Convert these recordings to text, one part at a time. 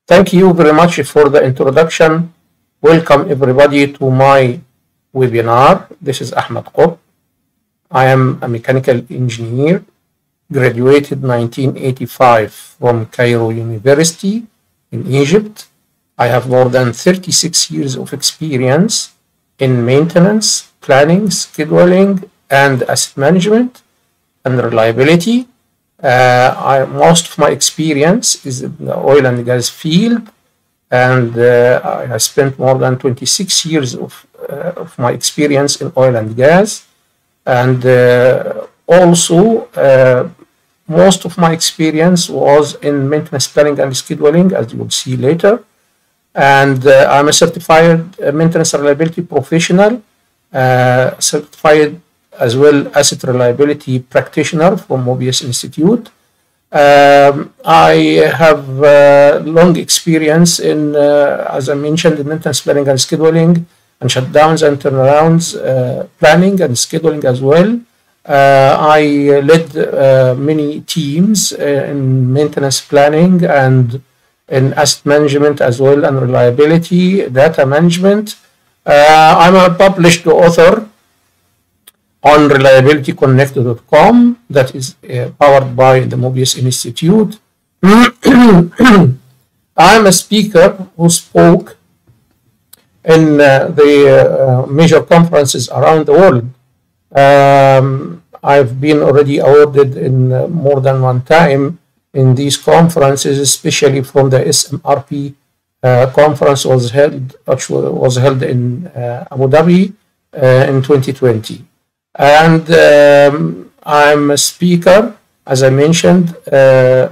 Thank you very much for the introduction. Welcome everybody to my webinar. This is Ahmed Kotb. I am a mechanical engineer, graduated 1985 from Cairo University in Egypt. I have more than 36 years of experience in maintenance, planning, scheduling, and asset management and reliability. Most of my experience is in the oil and gas field, and I have spent more than 26 years of my experience in oil and gas. And also, most of my experience was in maintenance planning and scheduling, as you will see later. And I'm a certified maintenance reliability professional, certified as well asset reliability practitioner from Mobius Institute. I have long experience in, as I mentioned, in maintenance planning and scheduling, and shutdowns and turnarounds planning and scheduling as well. I led many teams in maintenance planning and in asset management as well, and reliability, data management. I'm a published author on reliabilityconnect.com that is powered by the Mobius Institute. I'm a speaker who spoke in the major conferences around the world. I've been already awarded in more than one time in these conferences, especially from the SMRP conference which was held in Abu Dhabi in 2020. And I'm a speaker, as I mentioned,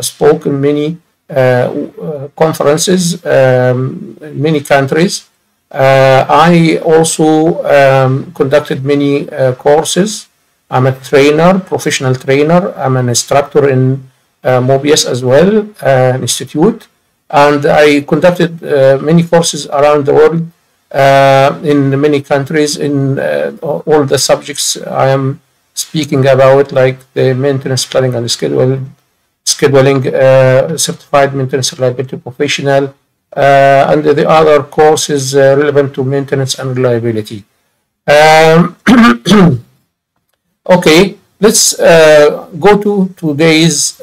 spoke in many conferences in many countries. I also conducted many courses. I'm a trainer, professional trainer. I'm an instructor in Mobius as well, institute. And I conducted many courses around the world in many countries in all the subjects I am speaking about, like the maintenance planning and scheduling, certified maintenance reliability professional, and the other courses relevant to maintenance and reliability. Okay, let's go to today's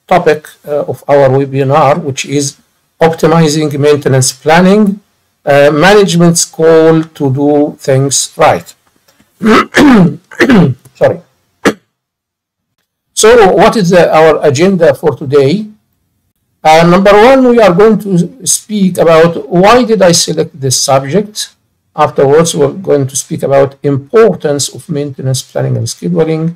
topic of our webinar, which is optimizing maintenance planning, management's goal to do things right. Sorry. So what is our agenda for today? Number one, we are going to speak about why did I select this subject. Afterwards, we're going to speak about importance of maintenance planning and scheduling.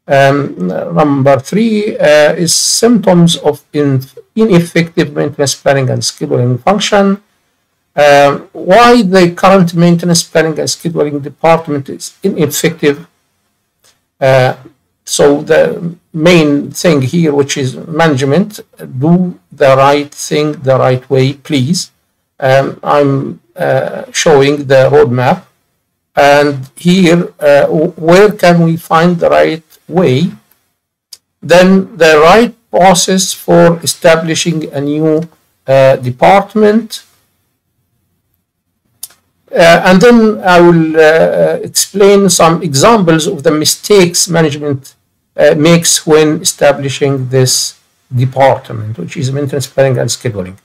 Number three is symptoms of ineffective maintenance planning and scheduling function. Why the current maintenance planning and scheduling department is ineffective. So the main thing here, which is management, do the right thing the right way, please. I'm showing the roadmap, and here where can we find the right way, then the right process for establishing a new department, and then I will explain some examples of the mistakes management makes when establishing this department, which is maintenance planning and scheduling.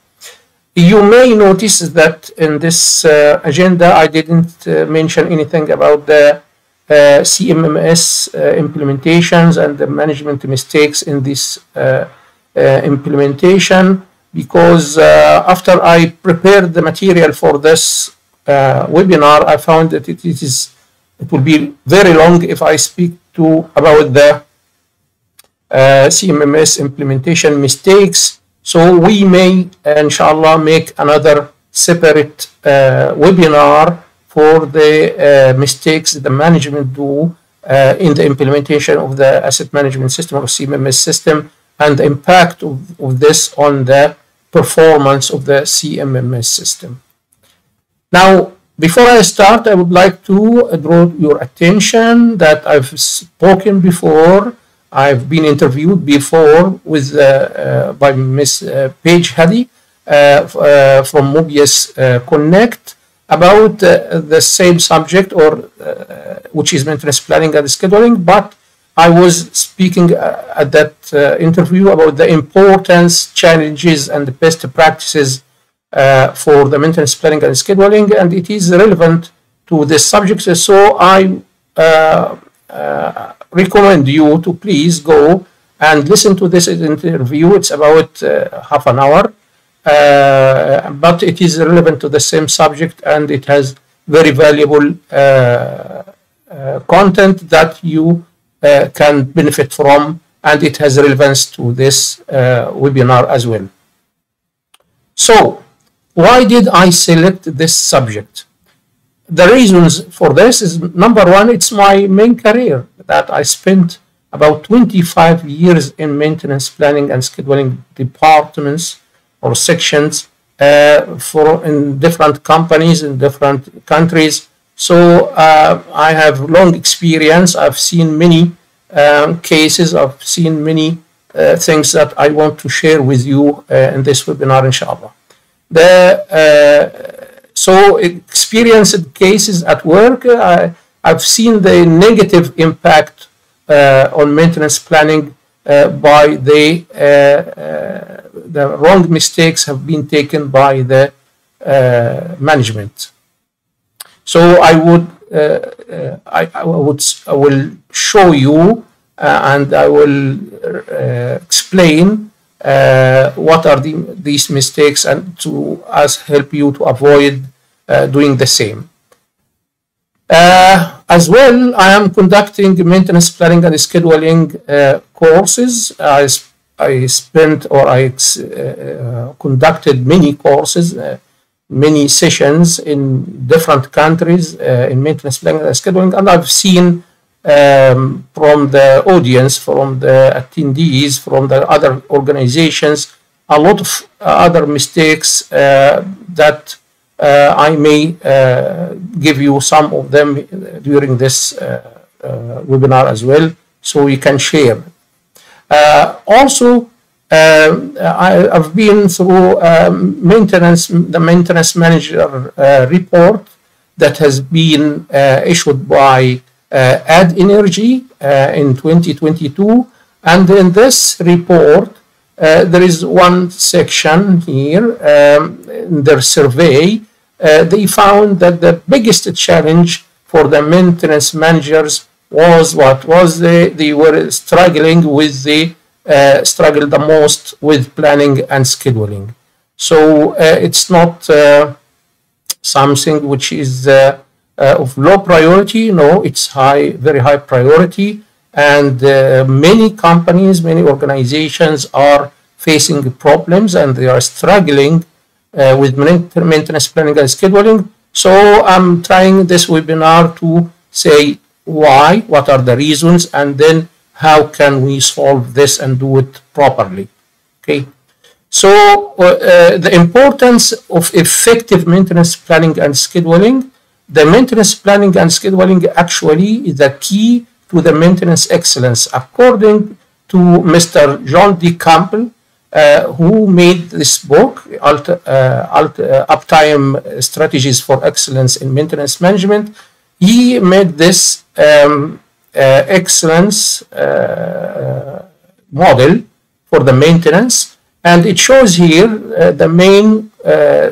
You may notice that in this agenda I didn't mention anything about the CMMS implementations and the management mistakes in this implementation, because after I prepared the material for this webinar, I found that it will be very long if I speak about the CMMS implementation mistakes. So we may, inshallah, make another separate webinar for the mistakes that the management do in the implementation of the asset management system or CMMS system, and the impact of this on the performance of the CMMS system. Now, before I start, I would like to draw your attention that I've spoken before I've been interviewed before with by Miss Paige Hadi from Mobius Connect about the same subject, or which is maintenance planning and scheduling, but I was speaking at that interview about the importance, challenges, and the best practices for the maintenance planning and scheduling, and it is relevant to this subject. So I recommend you to please go and listen to this interview. It's about half an hour, but it is relevant to the same subject, and it has very valuable content that you can benefit from, and it has relevance to this webinar as well. So, why did I select this subject? The reasons for this is, number one, it's my main career, that I spent about 25 years in maintenance planning and scheduling departments or sections in different companies in different countries. So I have long experience. I've seen many cases. I've seen many things that I want to share with you in this webinar, inshallah. So experienced cases at work, I've seen the negative impact on maintenance planning by the wrong mistakes have been taken by the management. So I will show you and I will explain what are these mistakes, and to help you to avoid doing the same. As well, I am conducting maintenance planning and scheduling courses. I conducted many courses, many sessions in different countries in maintenance planning and scheduling, and I've seen from the audience, from the attendees, from the other organizations, a lot of other mistakes that I may give you some of them during this webinar as well, so we can share. Also, I've been through the maintenance manager report that has been issued by Add Energy in 2022, and in this report there is one section here in their survey. They found that the biggest challenge for the maintenance managers was they were struggling the most with planning and scheduling. So it's not something which is of low priority. No, it's very high priority, and many companies, many organizations are facing problems, and they are struggling with maintenance planning and scheduling. So I'm trying this webinar to say why, what are the reasons, and then how can we solve this and do it properly. Okay. So the importance of effective maintenance planning and scheduling. The maintenance planning and scheduling actually is the key to the maintenance excellence, according to Mr. John D. Campbell, who made this book, Uptime Strategies for Excellence in Maintenance Management. He made this excellence model for the maintenance, and it shows here the main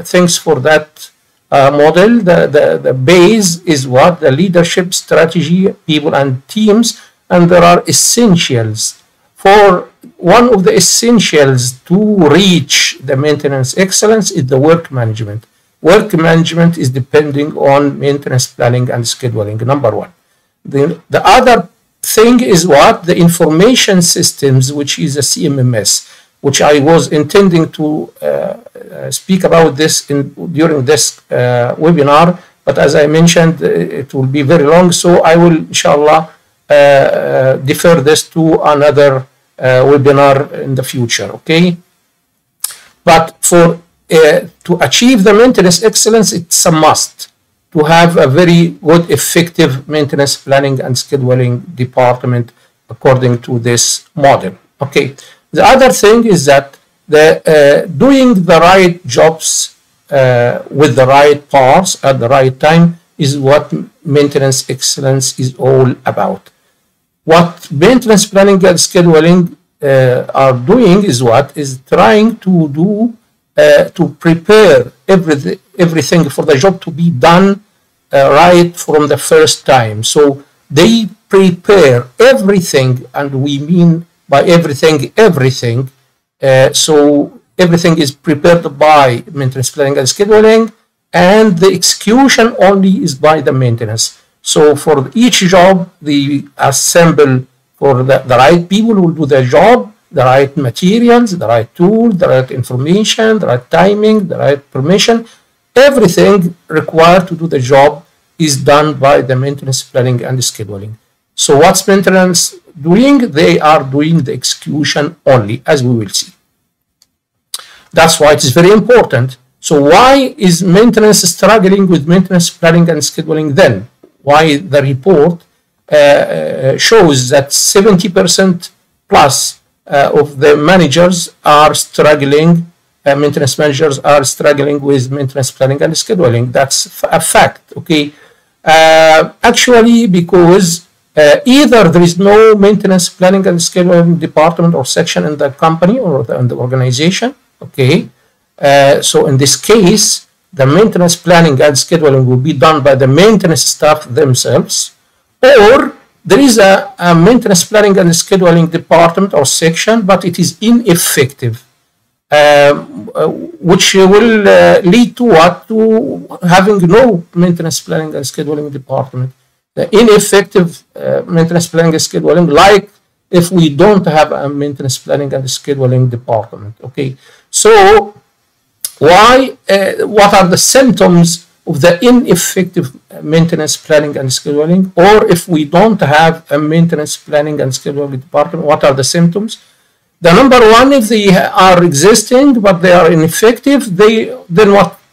things for that model. The base is what? The leadership, strategy, people and teams, and there are essentials. For one of the essentials to reach the maintenance excellence is the work management. Work management is depending on maintenance planning and scheduling, number one. The other thing is what? The information systems, which is a CMMS, which I was intending to speak about this during this webinar, but as I mentioned, it will be very long, so I will, inshallah, defer this to another webinar in the future, okay? But for to achieve the maintenance excellence, it's a must to have a very good, effective maintenance planning and scheduling department according to this model. Okay. The other thing is that doing the right jobs with the right parts at the right time is what maintenance excellence is all about. What maintenance planning and scheduling are doing is trying to do to prepare everything for the job to be done right from the first time. So they prepare everything, and we mean by everything. So everything is prepared by maintenance planning and scheduling, and the execution only is by the maintenance. So for each job, they assemble for the right people who will do the job, the right materials, the right tool, the right information, the right timing, the right permission. Everything required to do the job is done by the maintenance planning and scheduling. So what's maintenance doing? They are doing the execution only, as we will see. That's why it is very important. So why is maintenance struggling with maintenance planning and scheduling then? Why the report shows that 70% plus of the managers are struggling, maintenance managers are struggling with maintenance planning and scheduling. That's a fact, okay? Actually, because either there is no maintenance planning and scheduling department or section in the company or in the organization, okay? So in this case, the maintenance planning and scheduling will be done by the maintenance staff themselves, or there is a maintenance planning and scheduling department or section, but it is ineffective, which will lead to what? To having no maintenance planning and scheduling department. The ineffective maintenance planning and scheduling, like if we don't have a maintenance planning and scheduling department. Okay, so why? What are the symptoms of the ineffective maintenance planning and scheduling? Or if we don't have a maintenance planning and scheduling department, what are the symptoms? The number one, if they are existing but they are ineffective, then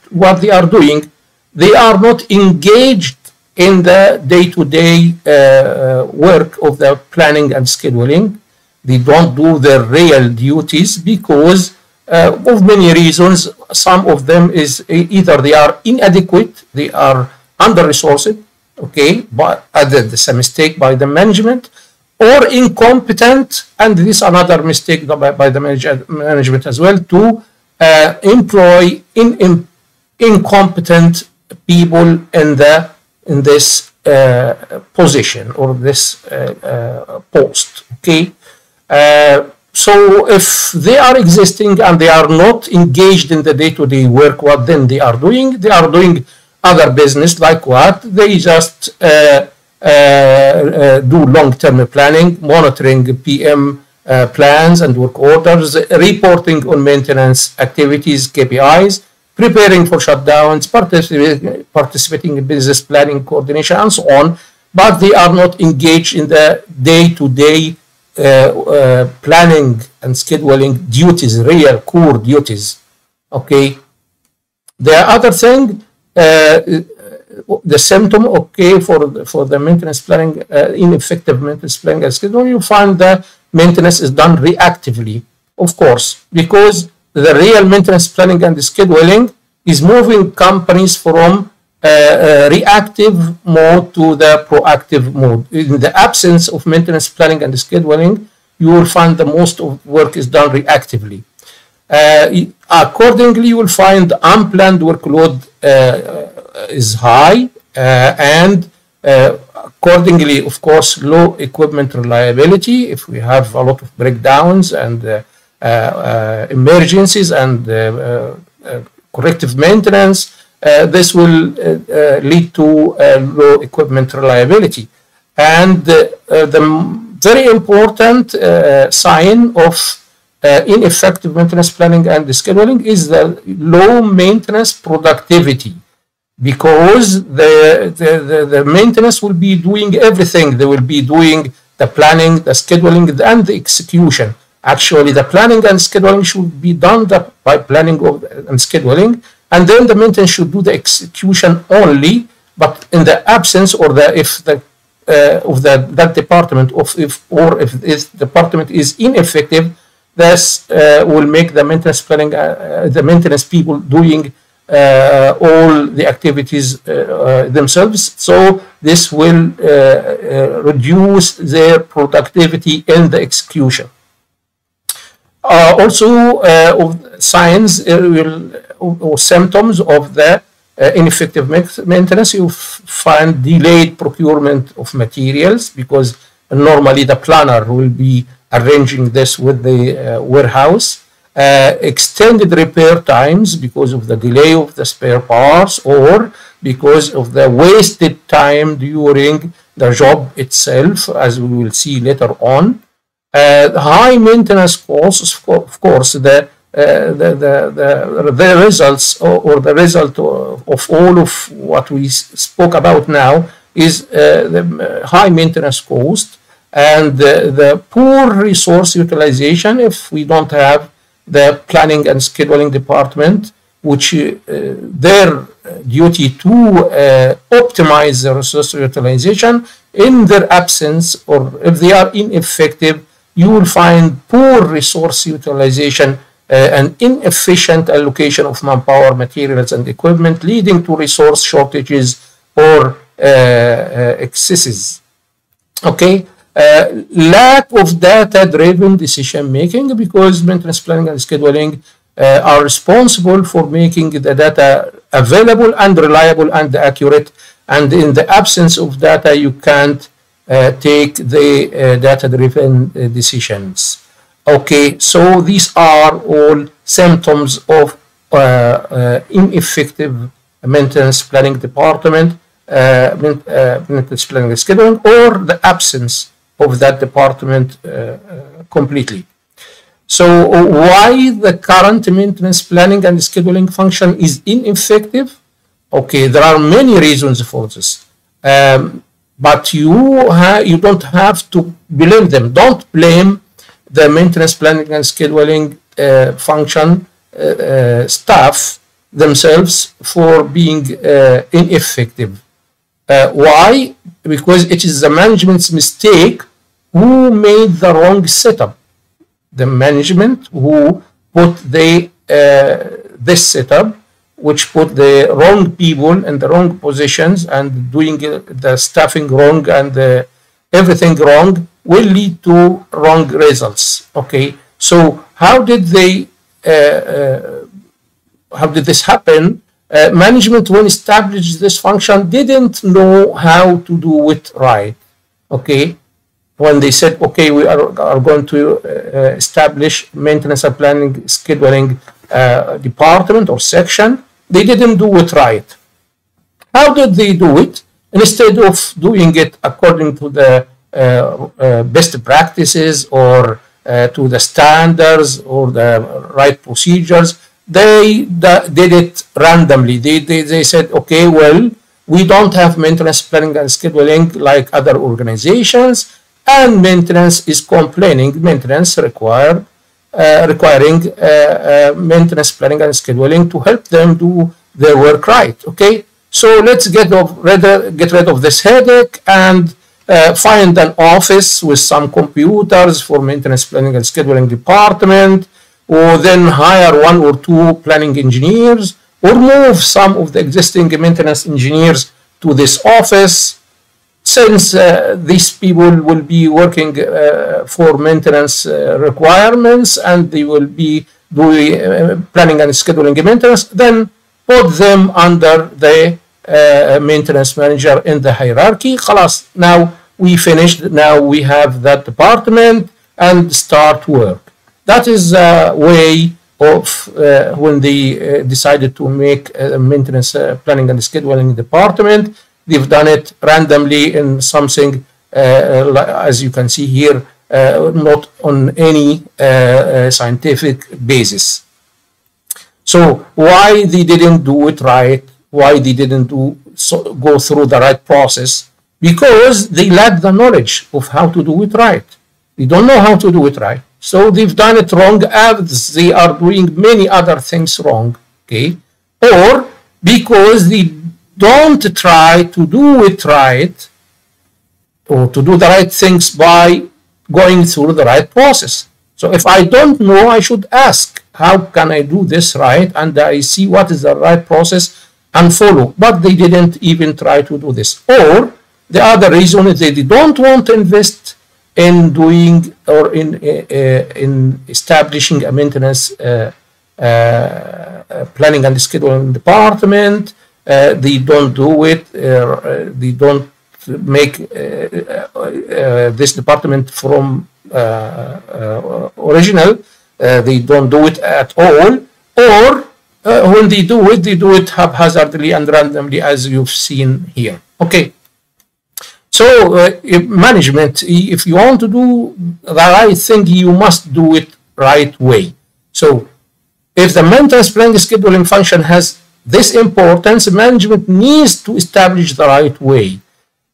what they are doing? They are not engaged in the day-to-day work of the planning and scheduling. They don't do their real duties because of many reasons. Some of them is either they are inadequate, they are under-resourced, okay, but that's a mistake by the management, or incompetent, and this is another mistake by the management as well, to employ incompetent people in this position or this post, okay. So if they are existing and they are not engaged in the day-to-day work, what then they are doing? They are doing other business, like what? They just do long-term planning, monitoring PM plans and work orders, reporting on maintenance activities, KPIs, preparing for shutdowns, participating in business planning, coordination, and so on. But they are not engaged in the day-to-day planning and scheduling duties, real core duties. Okay. The other thing, the symptom, okay, for the maintenance planning, ineffective maintenance planning and scheduling, you find that maintenance is done reactively, of course, because the real maintenance planning and scheduling is moving companies from reactive mode to the proactive mode. In the absence of maintenance planning and scheduling, you will find the most of work is done reactively. Accordingly, you will find unplanned workload is high, and accordingly, of course, low equipment reliability. If we have a lot of breakdowns and emergencies and corrective maintenance, this will lead to low equipment reliability. And the very important sign of ineffective maintenance planning and scheduling is the low maintenance productivity, because the maintenance will be doing everything. They will be doing the planning, the scheduling, and the execution. Actually, the planning and scheduling should be done by planning and scheduling, and then the maintenance should do the execution only. But in the absence, or if the that department if this department is ineffective, this will make the maintenance planning the maintenance people doing all the activities themselves. So this will reduce their productivity in the execution. Also, signs or symptoms of the ineffective maintenance, you find delayed procurement of materials, because normally the planner will be arranging this with the warehouse. Extended repair times because of the delay of the spare parts or because of the wasted time during the job itself, as we will see later on. High maintenance costs, of course, the results or the result of all of what we spoke about now is the high maintenance cost and the poor resource utilization if we don't have the planning and scheduling department, which their duty to optimize the resource utilization. In their absence, or if they are ineffective, you will find poor resource utilization and inefficient allocation of manpower, materials, and equipment, leading to resource shortages or excesses. Okay. Lack of data-driven decision-making, because maintenance planning and scheduling are responsible for making the data available and reliable and accurate. And in the absence of data, you can't take the data-driven decisions. Okay, so these are all symptoms of ineffective maintenance planning department, maintenance planning and scheduling, or the absence of that department completely. So why the current maintenance planning and scheduling function is ineffective? Okay, there are many reasons for this, but you don't have to blame them. Don't blame the maintenance planning and scheduling function staff themselves for being ineffective. Why? Because it is the management's mistake who made the wrong setup. The management who put this setup, which put the wrong people in the wrong positions and doing the staffing wrong and everything wrong, will lead to wrong results. Okay, so how did this happen? Management, when established this function, didn't know how to do it right. Okay, when they said, okay, we are going to establish maintenance and planning scheduling department or section, they didn't do it right. How did they do it? Instead of doing it according to the best practices or to the standards or the right procedures, they did it randomly. They said, okay, well, we don't have maintenance planning and scheduling like other organizations, and maintenance is complaining. Maintenance requiring maintenance planning and scheduling to help them do their work right. Okay, so let's get rid of this headache and find an office with some computers for maintenance planning and scheduling department, or then hire 1 or 2 planning engineers, or move some of the existing maintenance engineers to this office, since these people will be working for maintenance requirements and they will be doing planning and scheduling maintenance. Then put them under the maintenance manager in the hierarchy. Khalas, now we finished. Now we have that department and start work. That is a way of when they decided to make a maintenance planning and scheduling department. They've done it randomly in something, as you can see here, not on any scientific basis. So why they didn't do it right? Why they didn't go through the right process? Because they lack the knowledge of how to do it right. They don't know how to do it right. So they've done it wrong, as they are doing many other things wrong. Okay, or because they don't try to do it right, or to do the right things by going through the right process. So if I don't know, I should ask, how can I do this right? And I see what is the right process and follow. But they didn't even try to do this. Or the other reason is they don't want to invest in doing or in establishing a maintenance planning and scheduling department. They don't do it. They don't make this department from original. They don't do it at all. Or when they do it haphazardly and randomly, as you've seen here. Okay. So management, if you want to do the right thing, you must do it right way. So if the maintenance planning scheduling function has this importance, management needs to establish the right way.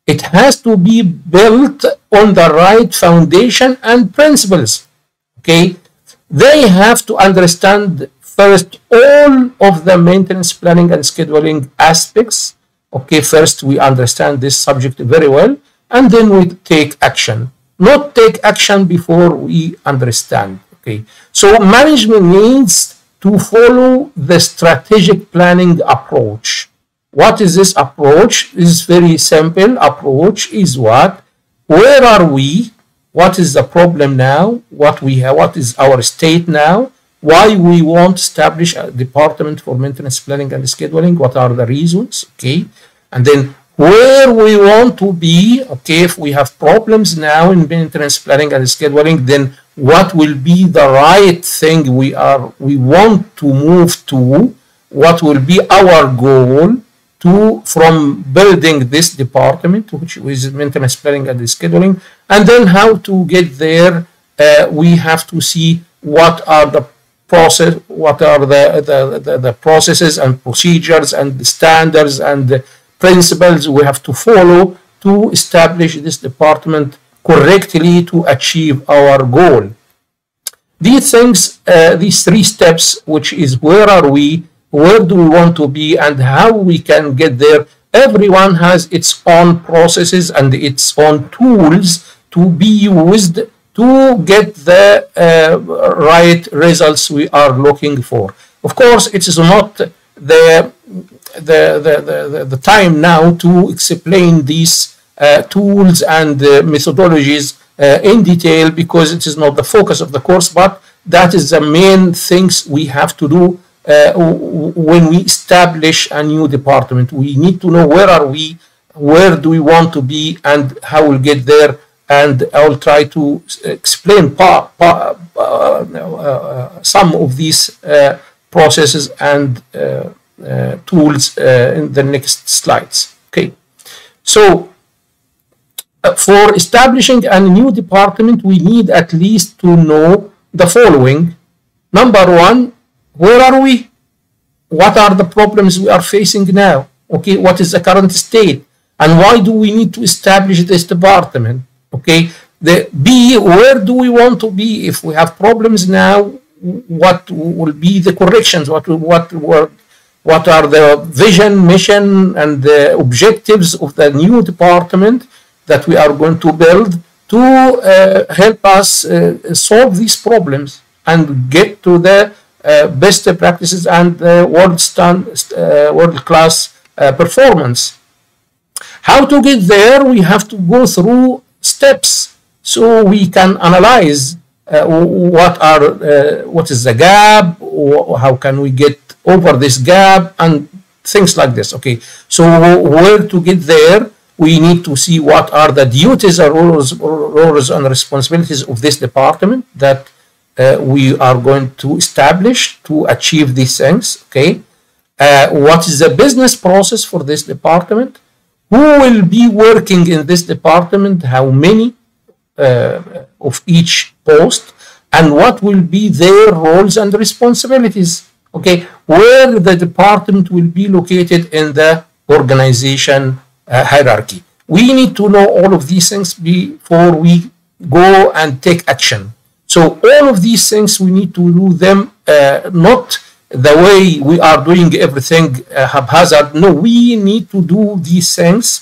It has to be built on the right foundation and principles. Okay, they have to understand first all of the maintenance planning and scheduling aspects. Okay, first we understand this subject very well, and then we take action. Not take action before we understand. Okay, so management needs to follow the strategic planning approach. What is this approach? This is very simple. Approach is what? Where are we? What is the problem now? What we have? What is our state now? Why we want to establish a department for maintenance planning and scheduling? What are the reasons? Okay, and then where we want to be. Okay, if we have problems now in maintenance planning and scheduling, then what will be the right thing we want to move to? What will be our goal from building this department, which is maintenance planning and scheduling, and then how to get there? We have to see what are the processes and procedures and the standards and the principles we have to follow to establish this department correctly to achieve our goal. These things, these three steps, which is where are we, where do we want to be, and how we can get there. Everyone has its own processes and its own tools to be used to get the right results we are looking for. Of course, it is not the time now to explain these tools and methodologies in detail, because it is not the focus of the course, but that is the main things we have to do when we establish a new department. We need to know where are we, where do we want to be, and how we'll get there. And I'll try to explain some of these processes and tools in the next slides. Okay, so for establishing a new department, we need at least to know the following. Number one, where are we? What are the problems we are facing now? Okay, what is the current state? And why do we need to establish this department? Okay, the B, where do we want to be? If we have problems now, what will be the corrections? What are the vision, mission, and the objectives of the new department that we are going to build to help us solve these problems and get to the best practices and world-class performance. How to get there? We have to go through steps so we can analyze what is the gap, or how can we get over this gap, and things like this. Okay, so where to get there? We need to see what are the duties or roles and responsibilities of this department that we are going to establish to achieve these things. Okay, what is the business process for this department? Who will be working in this department? How many of each post? And what will be their roles and responsibilities? Okay, where the department will be located in the organization hierarchy. We need to know all of these things before we go and take action. So all of these things, we need to do them not the way we are doing everything haphazard. No, we need to do these things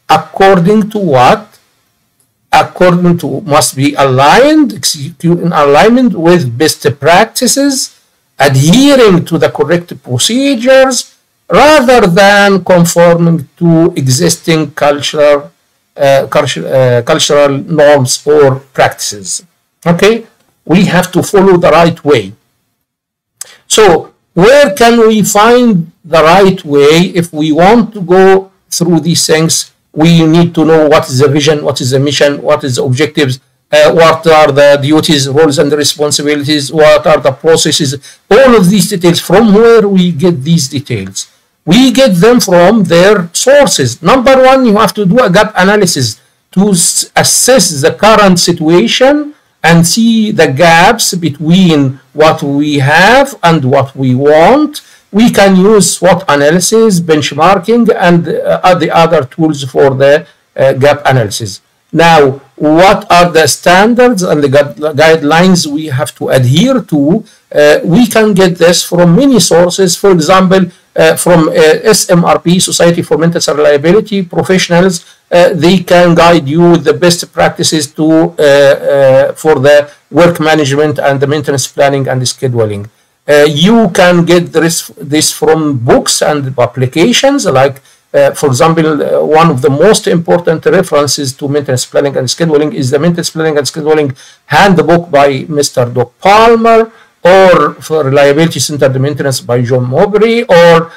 according to what? must be aligned, execute in alignment with best practices, adhering to the correct procedures, rather than conforming to existing cultural norms or practices. Okay, we have to follow the right way. So where can we find the right way? If we want to go through these things, we need to know what is the vision, what is the mission, what is the objectives, what are the duties, roles, and responsibilities, what are the processes, all of these details. From where we get these details? We get them from their sources. Number one, you have to do a gap analysis to assess the current situation and see the gaps between what we have and what we want. We can use SWOT analysis, benchmarking, and the other tools for the gap analysis. Now, what are the standards and the guidelines we have to adhere to? We can get this from many sources. For example, from SMRP, Society for Maintenance and Reliability professionals, they can guide you with the best practices for the work management and the maintenance planning and scheduling. You can get this from books and publications, like for example, one of the most important references to maintenance planning and scheduling is the Maintenance Planning and Scheduling Handbook by Mr. Doc Palmer, or for Reliability Centered Maintenance by John Mowbray, or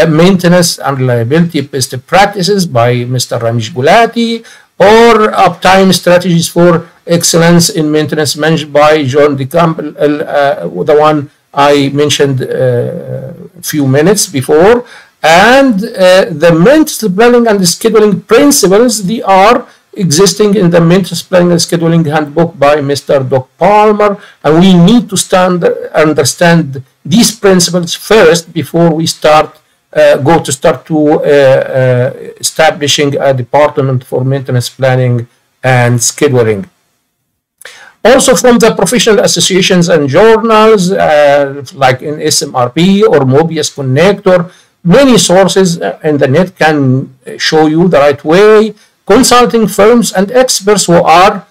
Maintenance and Reliability Best Practices by Mr. Ramesh Gulati, or Uptime Strategies for Excellence in Maintenance Management by John D. Campbell, the one I mentioned a few minutes before. And the maintenance planning and scheduling principles, they are existing in the Maintenance Planning and Scheduling Handbook by Mr. Doc Palmer, and we need to understand these principles first before we start establishing a department for maintenance planning and scheduling. Also from the professional associations and journals, like in SMRP or Mobius Connect, or many sources in the net can show you the right way. Consulting firms and experts who are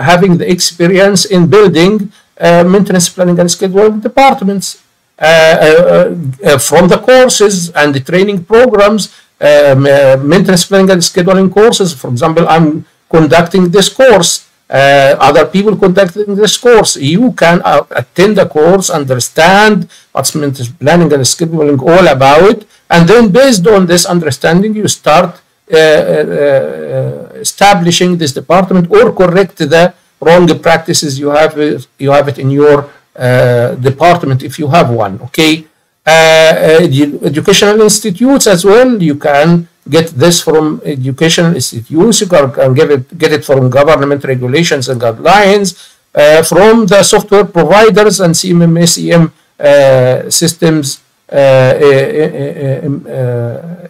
having the experience in building maintenance planning and scheduling departments. From the courses and the training programs, maintenance planning and scheduling courses. For example, I'm conducting this course. Other people conducting this course. You can attend the course, understand what's maintenance planning and scheduling all about, and then based on this understanding, you start establishing this department or correct the wrong practices you have it in your department if you have one. Okay, educational institutes as well. You can get this from educational institutes. You can get it from government regulations and guidelines, from the software providers and CMMS/EM systems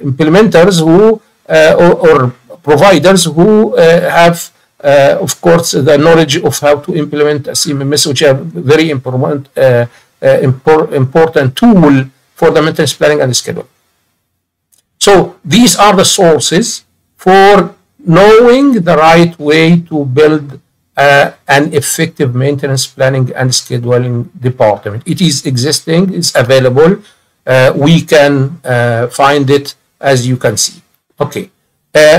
implementers who or providers who have, of course, the knowledge of how to implement a CMMS, which are very important tool for the maintenance planning and schedule. So these are the sources for knowing the right way to build an effective maintenance planning and scheduling department. It is existing, it's available. We can find it, as you can see. Okay,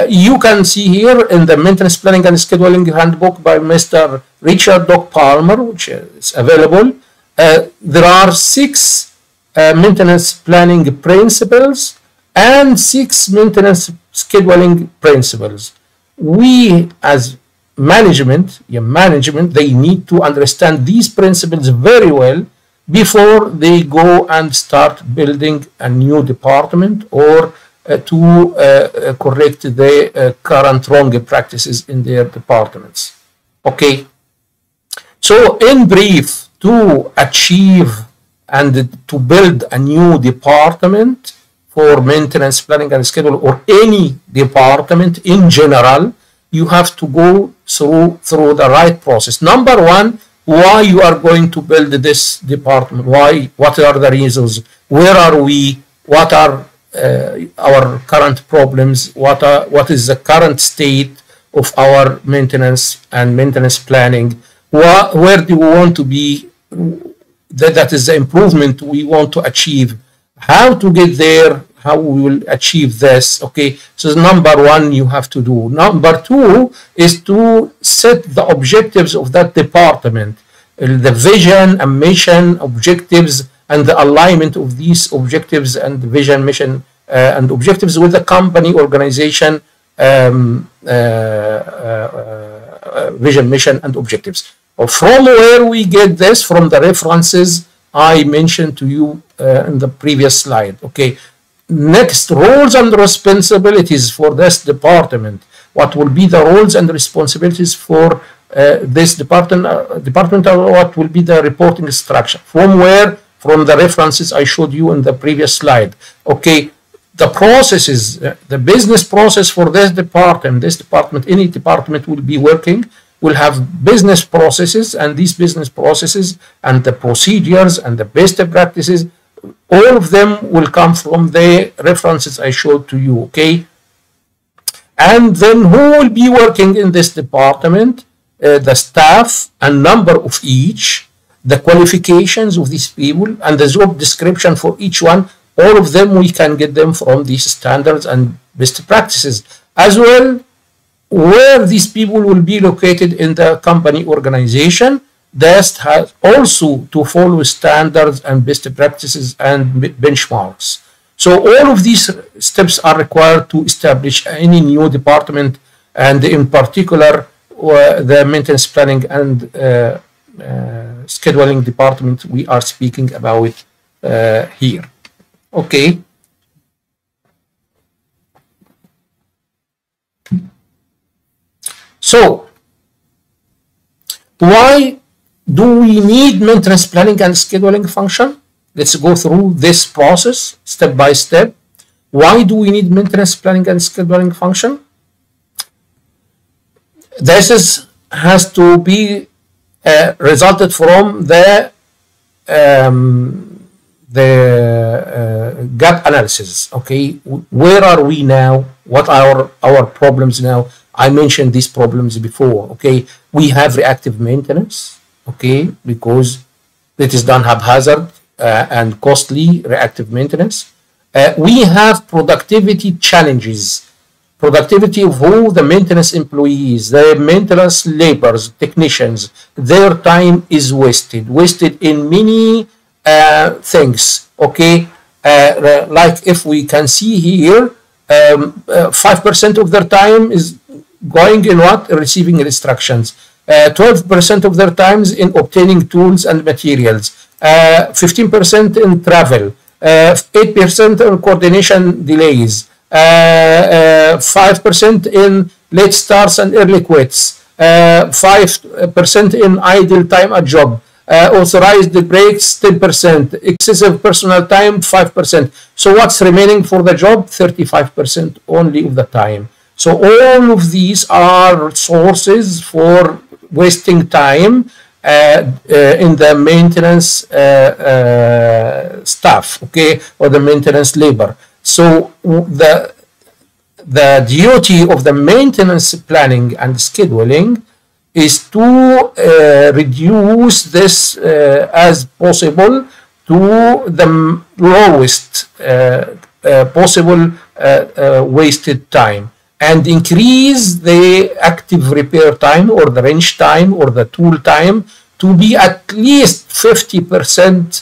you can see here in the Maintenance Planning and Scheduling Handbook by Mr. Richard Doc Palmer, which is available. There are 6 maintenance planning principles and 6 maintenance scheduling principles. We, as management, they need to understand these principles very well before they go and start building a new department or to correct the current wrong practices in their departments. Okay. So in brief, to achieve and to build a new department for maintenance planning and schedule, or any department in general, you have to go through the right process. Number one, why you are going to build this department? Why? What are the reasons? Where are we? What are our current problems, what is the current state of our maintenance and maintenance planning, where do we want to be, that is the improvement we want to achieve, how to get there, how we will achieve this. Okay, so number one you have to do. Number two is to set the objectives of that department, the vision and mission, objectives, and the alignment of these objectives and vision, mission, and objectives with the company, organization, vision, mission, and objectives. From where we get this? From the references I mentioned to you in the previous slide. Okay. Next, roles and responsibilities for this department. What will be the roles and responsibilities for this department, or what will be the reporting structure? From where? From the references I showed you in the previous slide. Okay, the processes, the business process for this department, any department will be working, will have business processes, and these business processes and the procedures and the best practices, all of them will come from the references I showed to you. Okay, and then who will be working in this department? The staff and number of each, the qualifications of these people, and the job description for each one. All of them we can get them from these standards and best practices, as well where these people will be located in the company organization. That has also to follow standards and best practices and benchmarks. So all of these steps are required to establish any new department, and in particular the maintenance planning and scheduling department we are speaking about here. Okay. So why do we need maintenance planning and scheduling function? Let's go through this process step by step. Why do we need maintenance planning and scheduling function? This has to be resulted from the gap analysis. Okay, where are we now? What are our problems now? I mentioned these problems before. Okay, we have reactive maintenance. Okay, because it is done haphazard and costly reactive maintenance. We have productivity challenges. Productivity of all the maintenance employees, the maintenance laborers, technicians, their time is wasted in many things. Okay, like if we can see here, 5% of their time is going in what? Receiving instructions. 12% of their times in obtaining tools and materials, 15% in travel, 8% in coordination delays, 5% in late starts and early quits, 5% in idle time at job, authorized breaks 10%, excessive personal time 5%. So what's remaining for the job? 35% only of the time. So all of these are sources for wasting time in the maintenance staff, okay, or the maintenance labor. So the duty of the maintenance planning and scheduling is to reduce this as possible to the lowest possible wasted time, and increase the active repair time or the wrench time or the tool time to be at least 50%,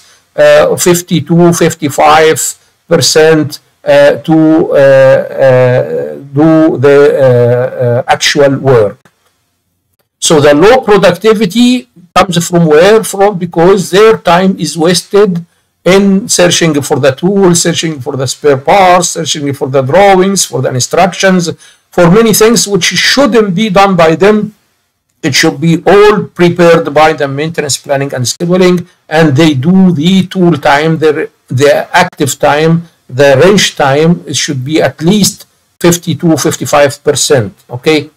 52, 55% to do the actual work. So the low productivity comes from where? Because their time is wasted in searching for the tool, searching for the spare parts, searching for the drawings, for the instructions, for many things which shouldn't be done by them. It should be all prepared by the maintenance planning and scheduling, and they do the tool time, the active time, the wrench time. It should be at least 52, 55%. Okay,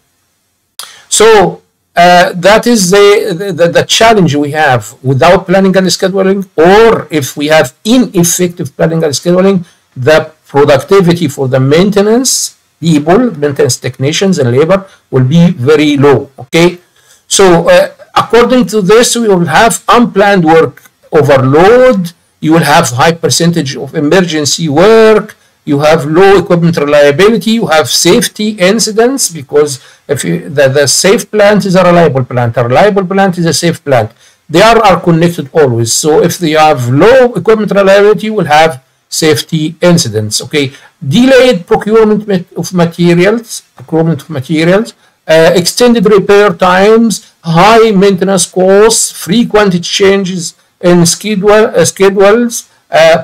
so that is the challenge we have without planning and scheduling, or if we have ineffective planning and scheduling, the productivity for the maintenance people, maintenance technicians and labor will be very low. Okay, so according to this, we will have unplanned work overload. You will have high percentage of emergency work. You have low equipment reliability. You have safety incidents, because if the safe plant is a reliable plant. A reliable plant is a safe plant. They are connected always. So if they have low equipment reliability, you will have safety incidents. Okay, delayed procurement of materials, extended repair times, high maintenance costs, frequent changes in schedules,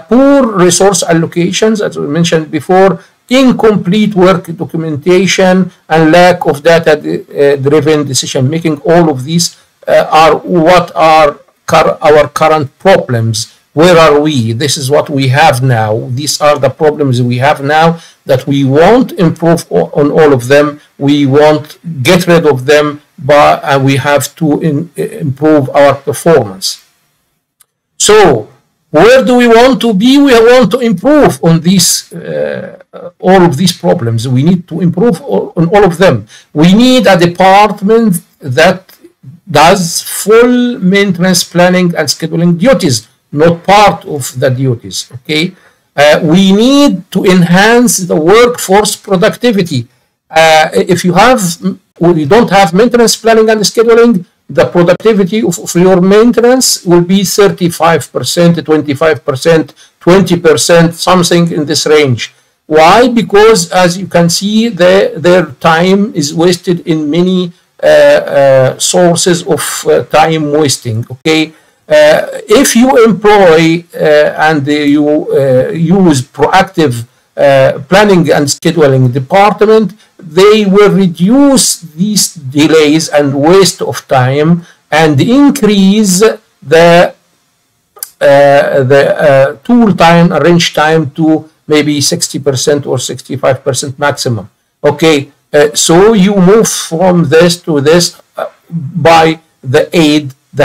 poor resource allocations, as we mentioned before, incomplete work documentation, and lack of data-driven decision making. All of these are what are our current problems. Where are we? This is what we have now. These are the problems we have now that we won't improve on all of them. We won't get rid of them, but we have to improve our performance. So where do we want to be? We want to improve on these, all of these problems. We need to improve on all of them. We need a department that does full maintenance planning and scheduling duties, not part of the duties. Okay, we need to enhance the workforce productivity. If you don't have maintenance planning and scheduling, the productivity of your maintenance will be 35%, 25%, 20%, something in this range. Why? Because as you can see, their time is wasted in many sources of time wasting. Okay. If you employ and you use proactive planning and scheduling department, they will reduce these delays and waste of time and increase the tool time and range time to maybe 60% or 65% maximum. Okay, so you move from this to this by the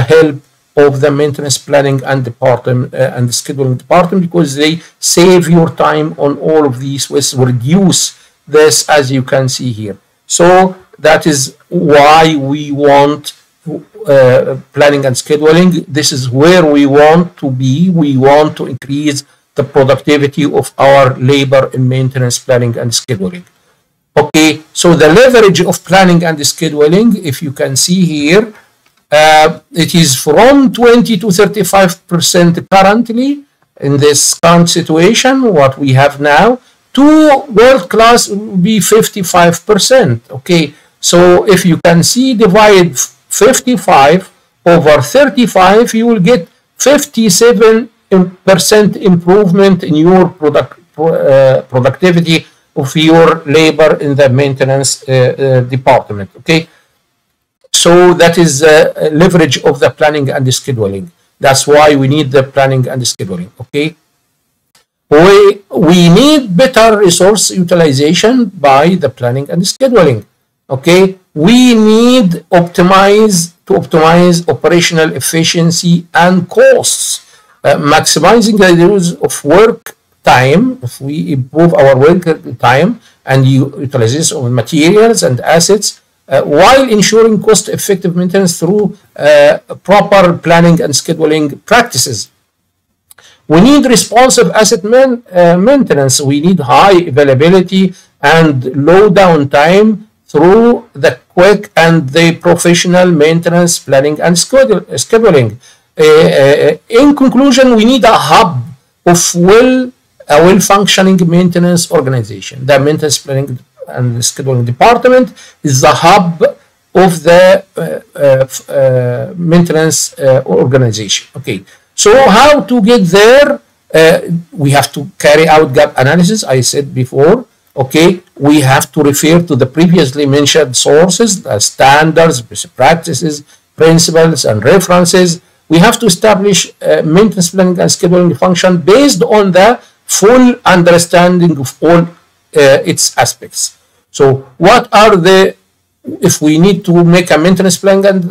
help of the maintenance planning and department and the scheduling department, because they save your time on all of these, which reduce this, as you can see here. So that is why we want planning and scheduling. This is where we want to be. We want to increase the productivity of our labor in maintenance planning and scheduling. Okay, so the leverage of planning and scheduling, if you can see here, it is from 20 to 35% currently in this current situation, what we have now, to world class will be 55%. Okay, so if you can see, divide 55 over 35, you will get 57% improvement in your productivity of your labor in the maintenance department. Okay, so that is leverage of the planning and the scheduling. That's why we need the planning and the scheduling. Okay, we need better resource utilization by the planning and the scheduling. Okay, we need to optimize operational efficiency and costs, maximizing the use of work time. If we improve our work time and utilization of materials and assets, while ensuring cost-effective maintenance through proper planning and scheduling practices. We need responsive asset maintenance. We need high availability and low downtime through the quick and the professional maintenance planning and scheduling. In conclusion, we need a hub of a well-functioning maintenance organization. The maintenance planning and the scheduling department is the hub of the maintenance organization. Okay, so how to get there? We have to carry out gap analysis, I said before. Okay, we have to refer to the previously mentioned sources, the standards, best practices, principles, and references. We have to establish maintenance planning and scheduling function based on the full understanding of all its aspects. So what are if we need to make a maintenance planning and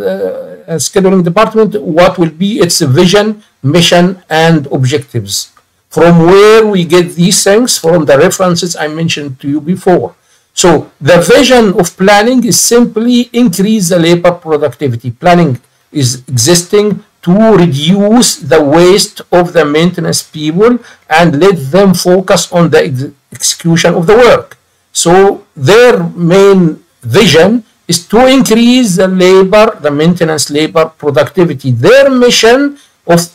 scheduling department, what will be its vision, mission, and objectives From where we get these things? From the references I mentioned to you before. So the vision of planning is simply increase the labor productivity. Planning is existing to reduce the waste of the maintenance people and let them focus on the execution of the work. So their main vision is to increase the labor, the maintenance labor productivity. Their mission of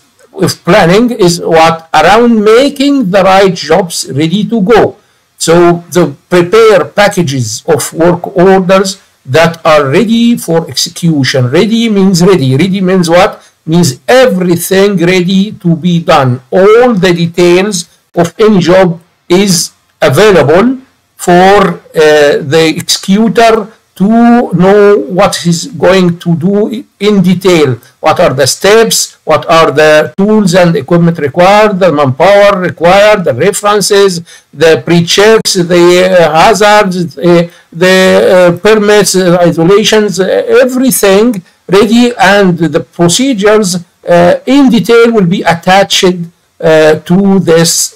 planning is what? Around making the right jobs ready to go. So to prepare packages of work orders that are ready for execution. Ready means ready. Ready means what? Means everything ready to be done. All the details of any job is available for the executor to know what he's going to do in detail. What are the steps? What are the tools and equipment required? The manpower required? The references? The pre-checks? The hazards? The permits? Isolations? Everything ready, and the procedures in detail will be attached to this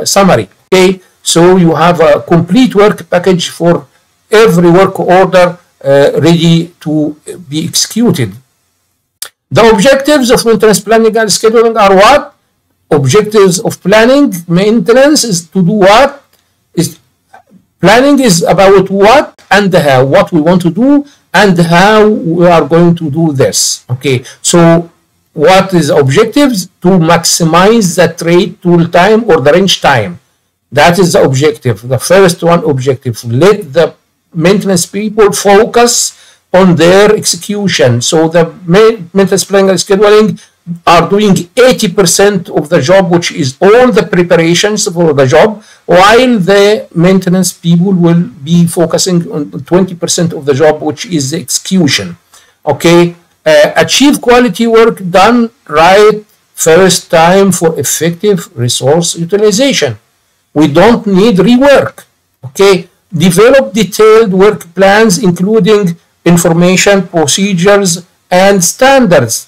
summary. Okay, so you have a complete work package for every work order ready to be executed. The objectives of maintenance planning and scheduling are what? Objectives of planning, maintenance is to do what? Planning is about what and how, what we want to do and how we are going to do this. Okay, so what is objectives? To maximize the trade tool time or the range time. That is the objective. The first one objective. Let the maintenance people focus on their execution. So the maintenance planning and scheduling are doing 80% of the job, which is all the preparations for the job, while the maintenance people will be focusing on 20% of the job, which is the execution. Okay, achieve quality work done right first time for effective resource utilization. We don't need rework. Okay, develop detailed work plans, including information, procedures, and standards.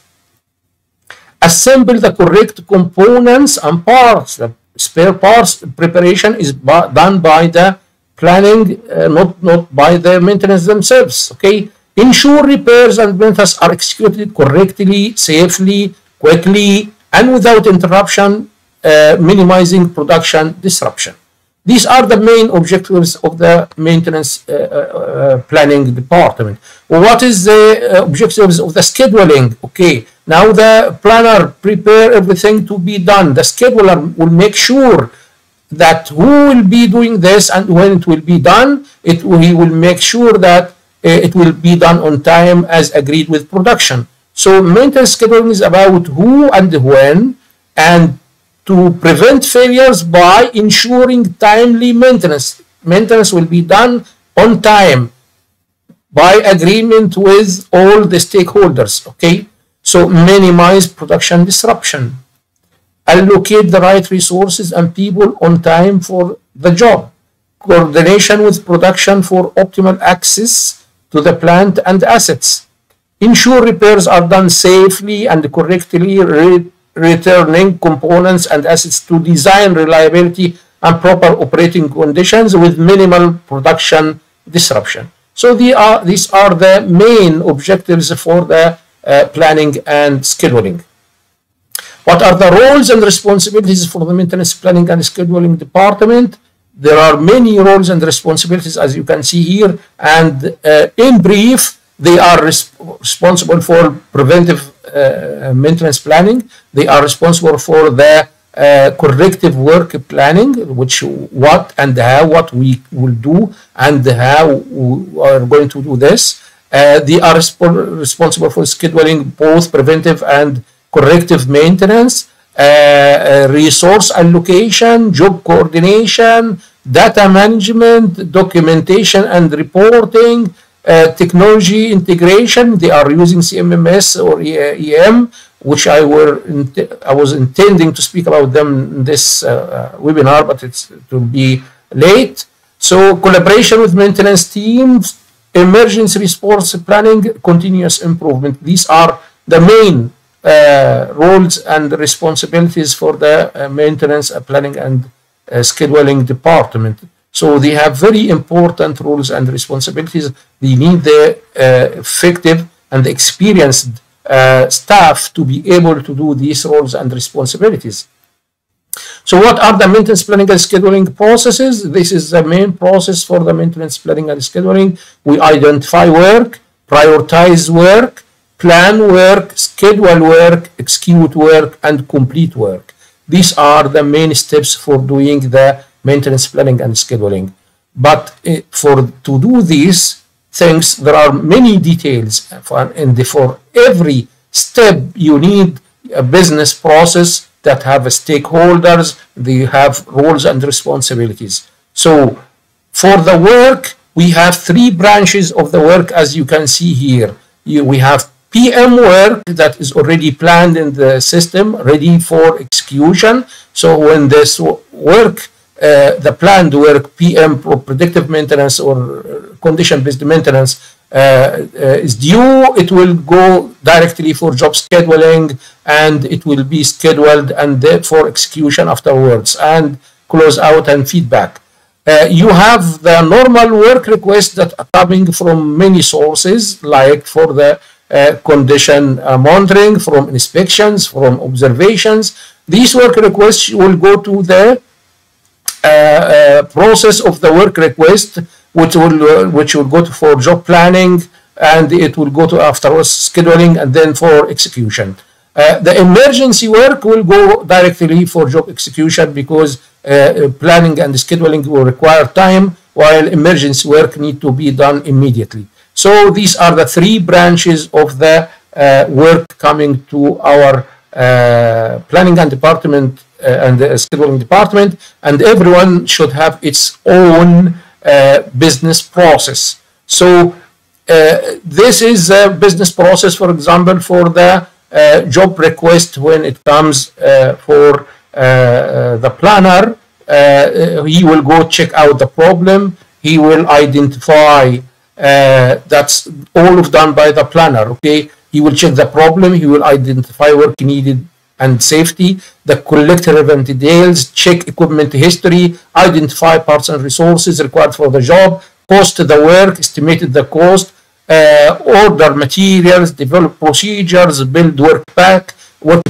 Assemble the correct components and parts. The spare parts preparation is done by the planning, not by the maintenance themselves. Okay. Ensure repairs and maintenance are executed correctly, safely, quickly, and without interruption, minimizing production disruption. These are the main objectives of the maintenance planning department. What is the objectives of the scheduling? Okay, now the planner prepare everything to be done. The scheduler will make sure that who will be doing this and when it will be done. He will make sure that it will be done on time as agreed with production. So maintenance scheduling is about who and when, and to prevent failures by ensuring timely maintenance. Maintenance will be done on time by agreement with all the stakeholders. Okay, so minimize production disruption. Allocate the right resources and people on time for the job. Coordination with production for optimal access to the plant and assets. Ensure repairs are done safely and correctly, returning components and assets to design reliability and proper operating conditions with minimal production disruption. So these are the main objectives for the planning and scheduling. What are the roles and responsibilities for the maintenance planning and scheduling department? There are many roles and responsibilities, as you can see here, and in brief, they are responsible for preventive maintenance planning. They are responsible for the corrective work planning, which what and how, what we will do and how we are going to do this. They are responsible for scheduling both preventive and corrective maintenance, resource allocation, job coordination, data management, documentation and reporting, technology integration. They are using CMMS or EM, which I was intending to speak about them in this webinar, but it will be late. So collaboration with maintenance teams, emergency response planning, continuous improvement. These are the main roles and responsibilities for the maintenance, planning, and scheduling department. So they have very important roles and responsibilities. They need the effective and experienced staff to be able to do these roles and responsibilities. So what are the maintenance planning and scheduling processes? This is the main process for the maintenance planning and scheduling. We identify work, prioritize work, plan work, schedule work, execute work, and complete work. These are the main steps for doing the maintenance planning and scheduling. But to do these things, there are many details, and for every step you need a business process that have stakeholders, they have roles and responsibilities. So for the work, we have three branches of the work, as you can see here. We have PM work that is already planned in the system, ready for execution. So when this work, the planned work, PM, predictive maintenance or condition-based maintenance, is due, it will go directly for job scheduling, and it will be scheduled and for execution afterwards, and close out and feedback. You have the normal work requests that are coming from many sources, like for the condition monitoring, from inspections, from observations. These work requests will go to the process of the work request, which will go for job planning, and it will go to afterwards scheduling, and then for execution. The emergency work will go directly for job execution, because planning and scheduling will require time, while emergency work need to be done immediately. So these are the three branches of the work coming to our planning and department and the scheduling department, and everyone should have its own business process. So this is a business process, for example, for the job request. When it comes for the planner, he will go check out the problem. He will identify, that's all done by the planner, okay? He will check the problem. He will identify work needed and safety, the collect relevant details, check equipment history, identify parts and resources required for the job, cost the work, estimated the cost, order materials, develop procedures, build work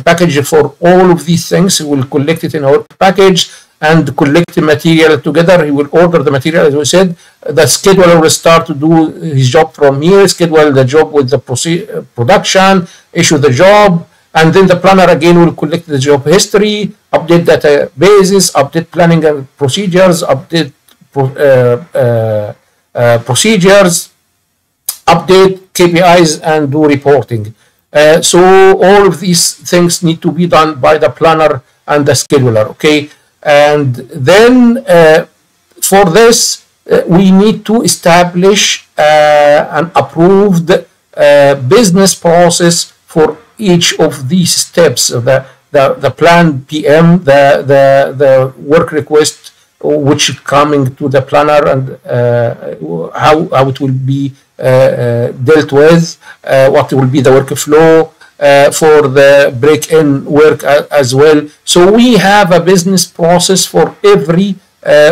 package for all of these things. He will collect it in a work package and collect the material together. He will order the material, as we said. The scheduler will start to do his job from here, schedule the job with the production, issue the job, and then the planner again will collect the job history, update databases, update planning and procedures, update procedures, update KPIs, and do reporting. So all of these things need to be done by the planner and the scheduler, okay? And then for this, we need to establish an approved business process for each of these steps. The plan PM, the work request, which coming to the planner, and how it will be dealt with, what will be the workflow for the break-in work as well. So we have a business process for every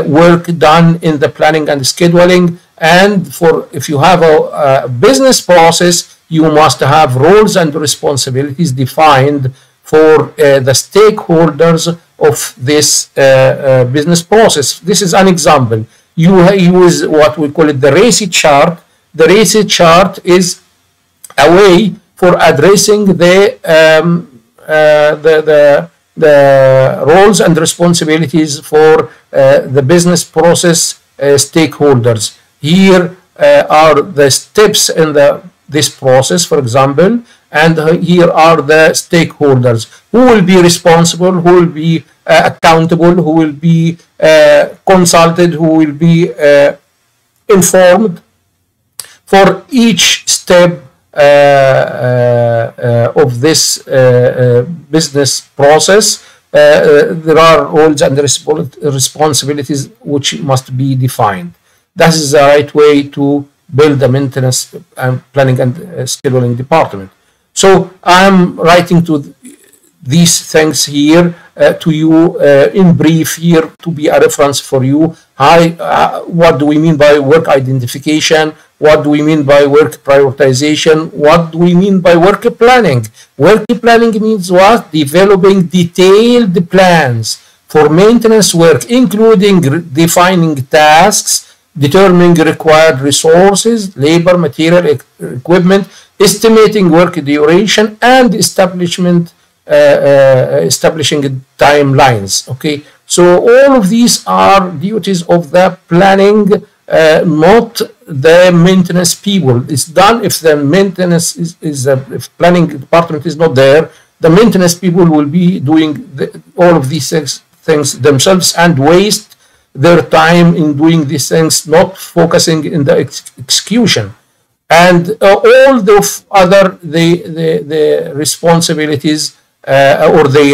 work done in the planning and scheduling. And if you have a business process, you must have roles and responsibilities defined for the stakeholders of this business process. This is an example. You use what we call it the RACI chart. The RACI chart is a way for addressing the roles and responsibilities for the business process stakeholders. Here are the steps in this process, for example, and here are the stakeholders. Who will be responsible, who will be accountable, who will be consulted, who will be informed for each step of this business process. There are roles and responsibilities which must be defined. That is the right way to build the maintenance and planning and scheduling department. So I'm writing to these things here to you in brief here to be a reference for you. What do we mean by work identification? What do we mean by work prioritization? What do we mean by work planning? Work planning means what? Developing detailed plans for maintenance work, including defining tasks, determining required resources, labor, material, equipment, estimating work duration, and establishing timelines. Okay, so all of these are duties of the planning, not the maintenance people. It's done if the maintenance if planning department is not there. The maintenance people will be doing all of these things themselves and waste their time in doing these things, not focusing in the execution. And all the other the responsibilities or the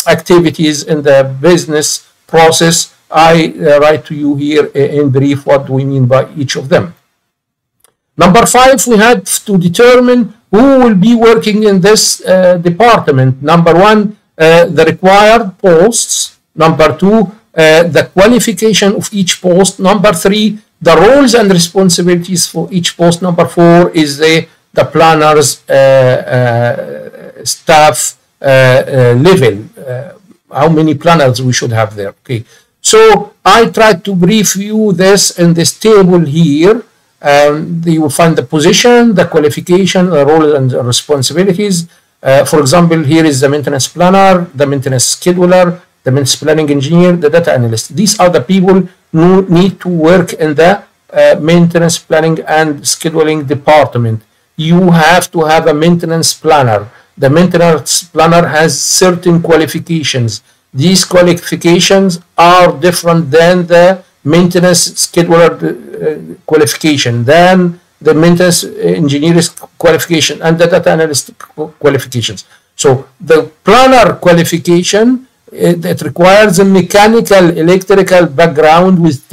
activities in the business process, I write to you here in brief what do we mean by each of them. Number 5, we had to determine who will be working in this department. Number 1, the required posts. Number 2, the qualification of each post. Number 3, the roles and responsibilities for each post. Number 4 is the planner's staff level, how many planners we should have there. Okay, so I tried to brief you this in this table here. You will find the position, the qualification, the role and the responsibilities. For example, here is the maintenance planner, the maintenance scheduler, the maintenance planning engineer, the data analyst. These are the people who need to work in the maintenance planning and scheduling department. You have to have a maintenance planner. The maintenance planner has certain qualifications. These qualifications are different than the maintenance scheduler qualification, than the maintenance engineer's qualification, and the data analyst qualifications. So the planner qualification that requires a mechanical, electrical background with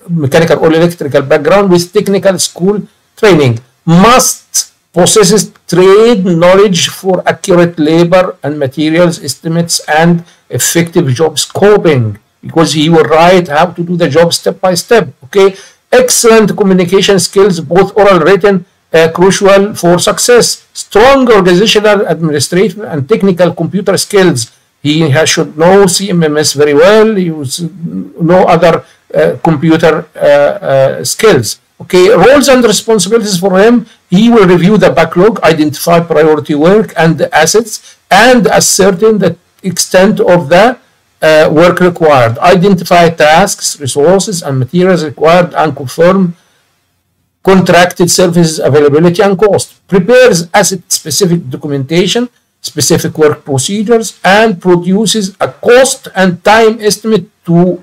mechanical or electrical background with technical school training, must possesses trade knowledge for accurate labor and materials estimates and effective job scoping, because he will write how to do the job step by step. Okay, excellent communication skills, both oral and written, crucial for success. Strong organizational, administrative, and technical computer skills. He should know CMMS very well. He should know other computer skills. Okay, roles and responsibilities for him. He will review the backlog, identify priority work and the assets, and ascertain the extent of the work required. Identify tasks, resources, and materials required and confirm contracted services availability and cost. Prepares asset-specific documentation, specific work procedures, and produces a cost and time estimate for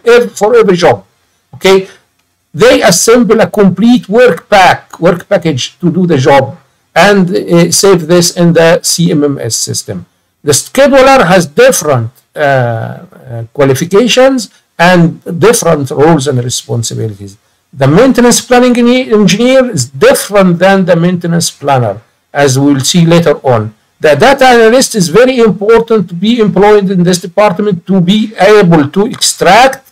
every job. Okay. They assemble a complete work package to do the job and save this in the CMMS system. The scheduler has different qualifications and different roles and responsibilities. The maintenance planning engineer is different than the maintenance planner, as we will see later on. The data analyst is very important to be employed in this department to be able to extract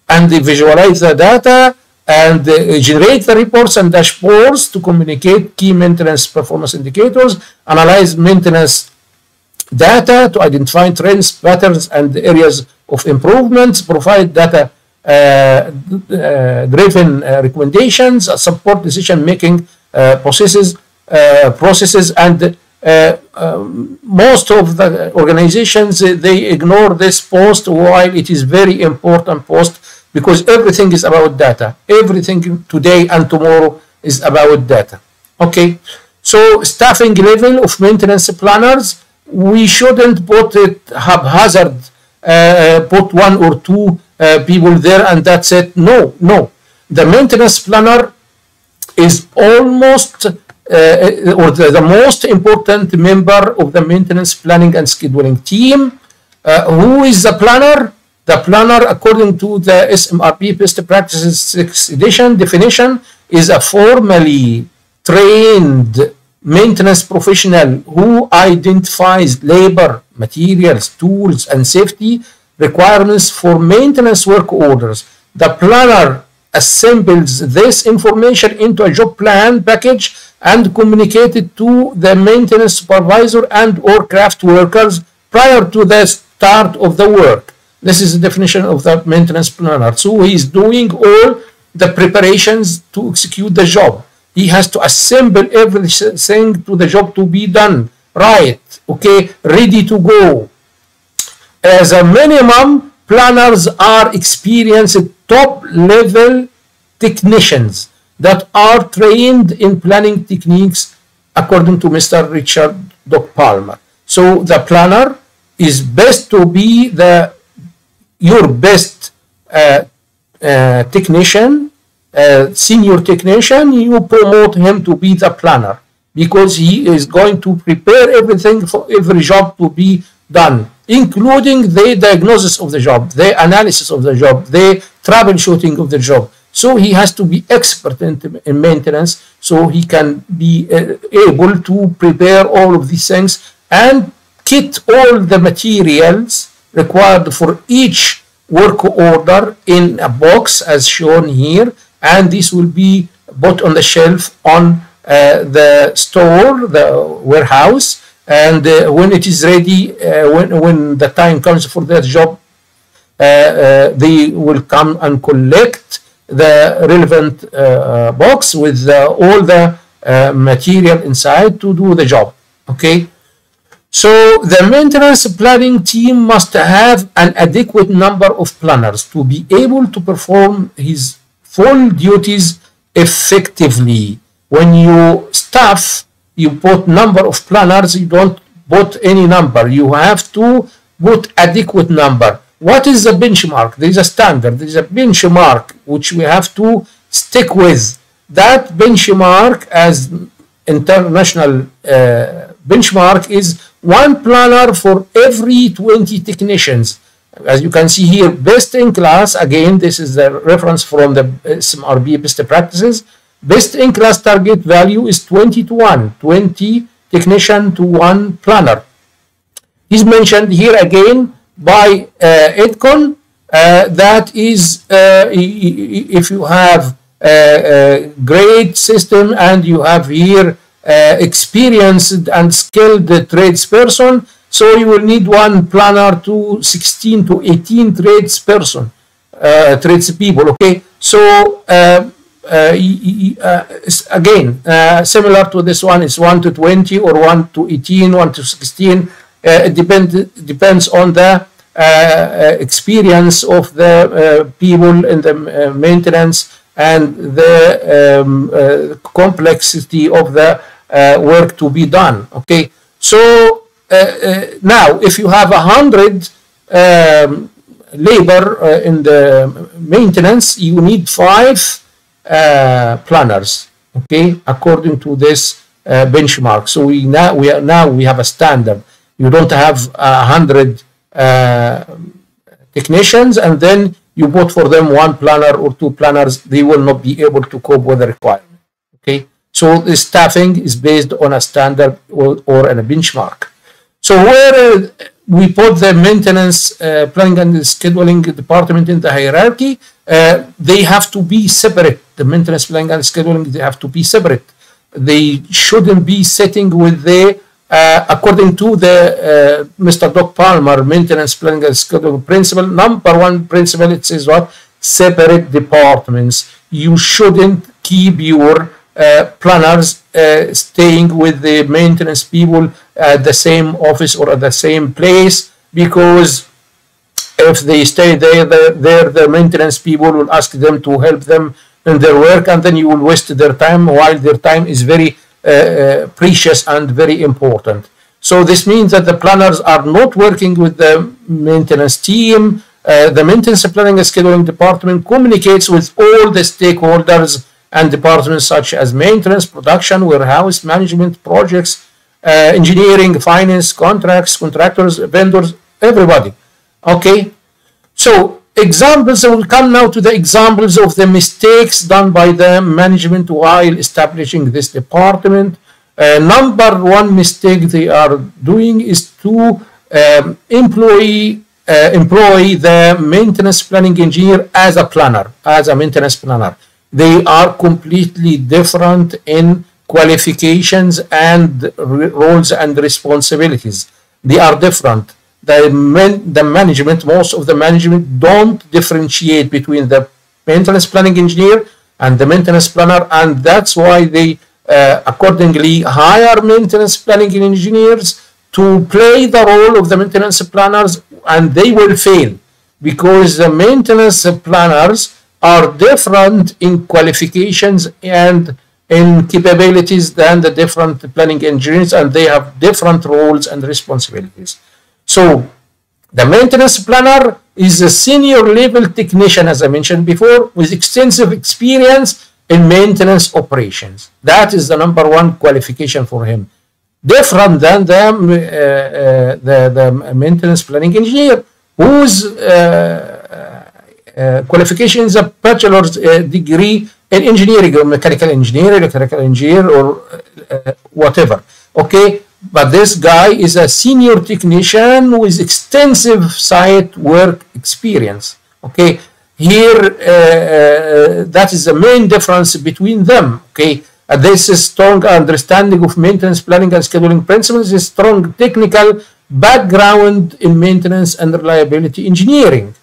and visualize the data and generate the reports and dashboards to communicate key maintenance performance indicators, analyze maintenance data to identify trends, patterns, and areas of improvements, provide data driven recommendations, support decision-making processes, and most of the organizations, they ignore this post, while it is very important post, because everything is about data. Everything today and tomorrow is about data. Okay, so staffing level of maintenance planners, we shouldn't put it haphazard, put 1 or 2 people there and that's it. No. The maintenance planner is almost or the most important member of the maintenance planning and scheduling team. Who is the planner? The planner, according to the SMRP Best Practices 6th edition definition, is a formally trained maintenance professional who identifies labor, materials, tools, and safety requirements for maintenance work orders. The planner assembles this information into a job plan package and communicates it to the maintenance supervisor and or craft workers prior to the start of the work. This is the definition of the maintenance planner. So he is doing all the preparations to execute the job. He has to assemble everything to the job to be done right, okay, ready to go. As a minimum, planners are experienced top-level technicians that are trained in planning techniques according to Mr. Richard Doc Palmer. So the planner is best to be your best technician, senior technician. You promote him to be the planner because he is going to prepare everything for every job to be done, including the diagnosis of the job, the analysis of the job, the troubleshooting of the job. So he has to be expert in maintenance, so he can be able to prepare all of these things and kit all the materials required for each work order in a box as shown here, and this will be put on the shelf on the store, the warehouse, and when it is ready, when the time comes for that job, they will come and collect the relevant box with all the material inside to do the job. Okay, so the maintenance planning team must have an adequate number of planners to be able to perform his full duties effectively. When you staff, you put number of planners, you don't put any number. You have to put adequate number. What is the benchmark? There is a standard, there is a benchmark which we have to stick with. That benchmark, as international benchmark, is 1 planner for every 20 technicians. As you can see here, best in class, again, this is the reference from the SMRB best practices. Best in class target value is 20 to 1, 20 technician to 1 planner. Is mentioned here again by EDCON. That is, if you have a great system and you have here experienced and skilled tradesperson, so you will need 1 planner to 16 to 18 tradespeople. Okay, so again, similar to this one, is 1 to 20 or 1 to 18, 1 to 16. It depends on the experience of the people in the maintenance and the complexity of the work to be done. Okay, so now if you have 100 labor in the maintenance, you need 5 planners, okay, according to this benchmark. So we have a standard. You don't have 100 technicians and then you put for them 1 planner or 2 planners. They will not be able to cope with the requirement. Okay, so the staffing is based on a standard or on a benchmark. So where we put the maintenance planning and scheduling department in the hierarchy, they have to be separate. The maintenance planning and scheduling, they have to be separate. They shouldn't be sitting with the according to the Mr. Doc Palmer maintenance planning and scheduling principle, number 1 principle, it says what? Separate departments. You shouldn't keep your planners staying with the maintenance people at the same office or at the same place, because if they stay there, the maintenance people will ask them to help them in their work, and then you will waste their time, while their time is very precious and very important. So this means that the planners are not working with the maintenance team. The maintenance planning and scheduling department communicates with all the stakeholders and departments such as maintenance, production, warehouse management, projects, engineering, finance, contracts, contractors, vendors, everybody. Okay, so examples, I will come now to the examples of the mistakes done by the management while establishing this department. Number one mistake they are doing is to employ the maintenance planning engineer as a planner, as a maintenance planner. They are completely different in qualifications and roles and responsibilities. They are different. The management, most of the management don't differentiate between the maintenance planning engineer and the maintenance planner, and that's why they accordingly hire maintenance planning engineers to play the role of the maintenance planners, and they will fail because the maintenance planners are different in qualifications and in capabilities than the different planning engineers, and they have different roles and responsibilities. So the maintenance planner is a senior level technician, as I mentioned before, with extensive experience in maintenance operations. That is the number one qualification for him. Different than the maintenance planning engineer, whose qualification is a bachelor's degree in engineering or mechanical engineering, electrical engineer, or whatever. Okay, but this guy is a senior technician with extensive site work experience. Okay, here that is the main difference between them. Okay, this is strong understanding of maintenance planning and scheduling principles, is strong technical background in maintenance and reliability engineering.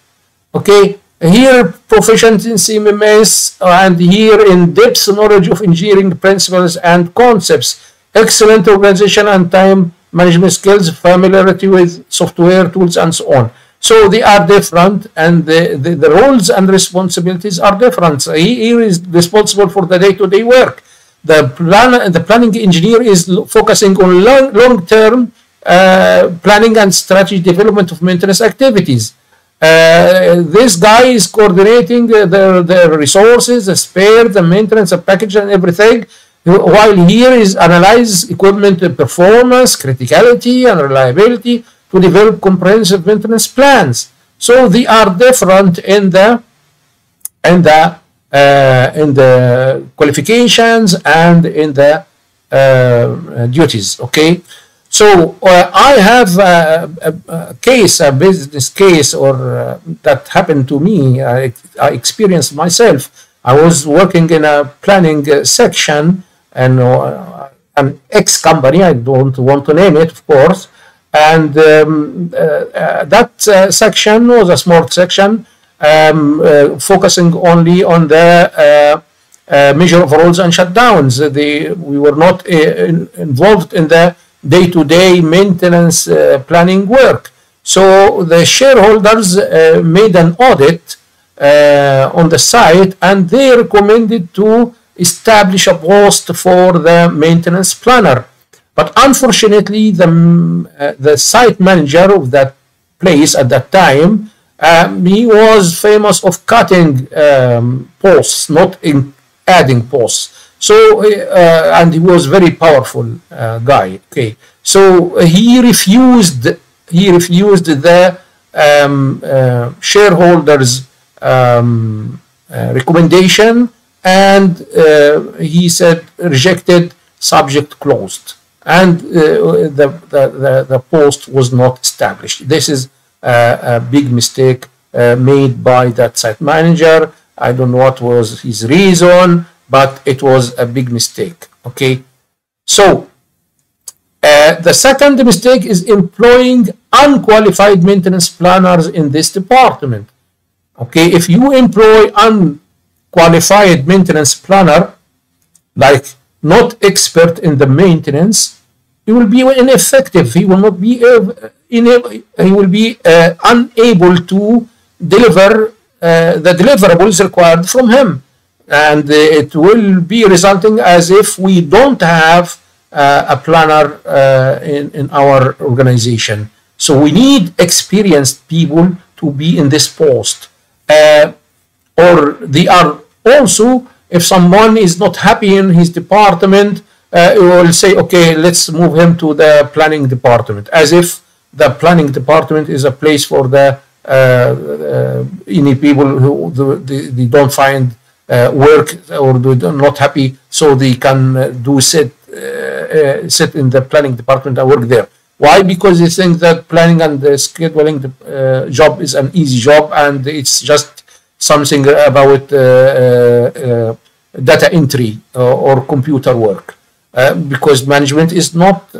Okay, here proficiency in CMMS, and here in-depth knowledge of engineering principles and concepts, excellent organization and time management skills, familiarity with software tools, and so on. So they are different, and the roles and responsibilities are different. So he is responsible for the day-to-day work. The planning engineer is focusing on long-term planning and strategy development of maintenance activities. This guy is coordinating the resources, the spare, the maintenance, the package, and everything, while here is analyze equipment performance, criticality, and reliability to develop comprehensive maintenance plans. So they are different in the qualifications and in the duties. Okay. So I have a case, a business case, or that happened to me. I experienced myself. I was working in a planning section, and an ex-company, I don't want to name it, of course, and that section was a small section, focusing only on the measure of roles and shutdowns. We were not involved in the day-to-day maintenance planning work. So the shareholders made an audit on the site, and they recommended to establish a post for the maintenance planner. But unfortunately, the site manager of that place at that time, he was famous of cutting posts, not in adding posts. So, and he was very powerful guy. Okay, so he refused the shareholders' recommendation, and he said rejected, subject closed, and the post was not established. This is a big mistake made by that site manager. I don't know what was his reason, but it was a big mistake. Okay, so the second mistake is employing unqualified maintenance planners in this department. Okay, if you employ unqualified maintenance planner, like not expert in the maintenance, he will be ineffective. He will not be he will be unable to deliver the deliverables required from him. And it will be resulting as if we don't have a planner in our organization. So we need experienced people to be in this post. Or they are also, if someone is not happy in his department, we will say, okay, let's move him to the planning department, as if the planning department is a place for the any people who they don't find work, or they're not happy, so they can do sit sit in the planning department and work there. Why? Because they think that planning and scheduling job is an easy job and it's just something about data entry or computer work. Because management is not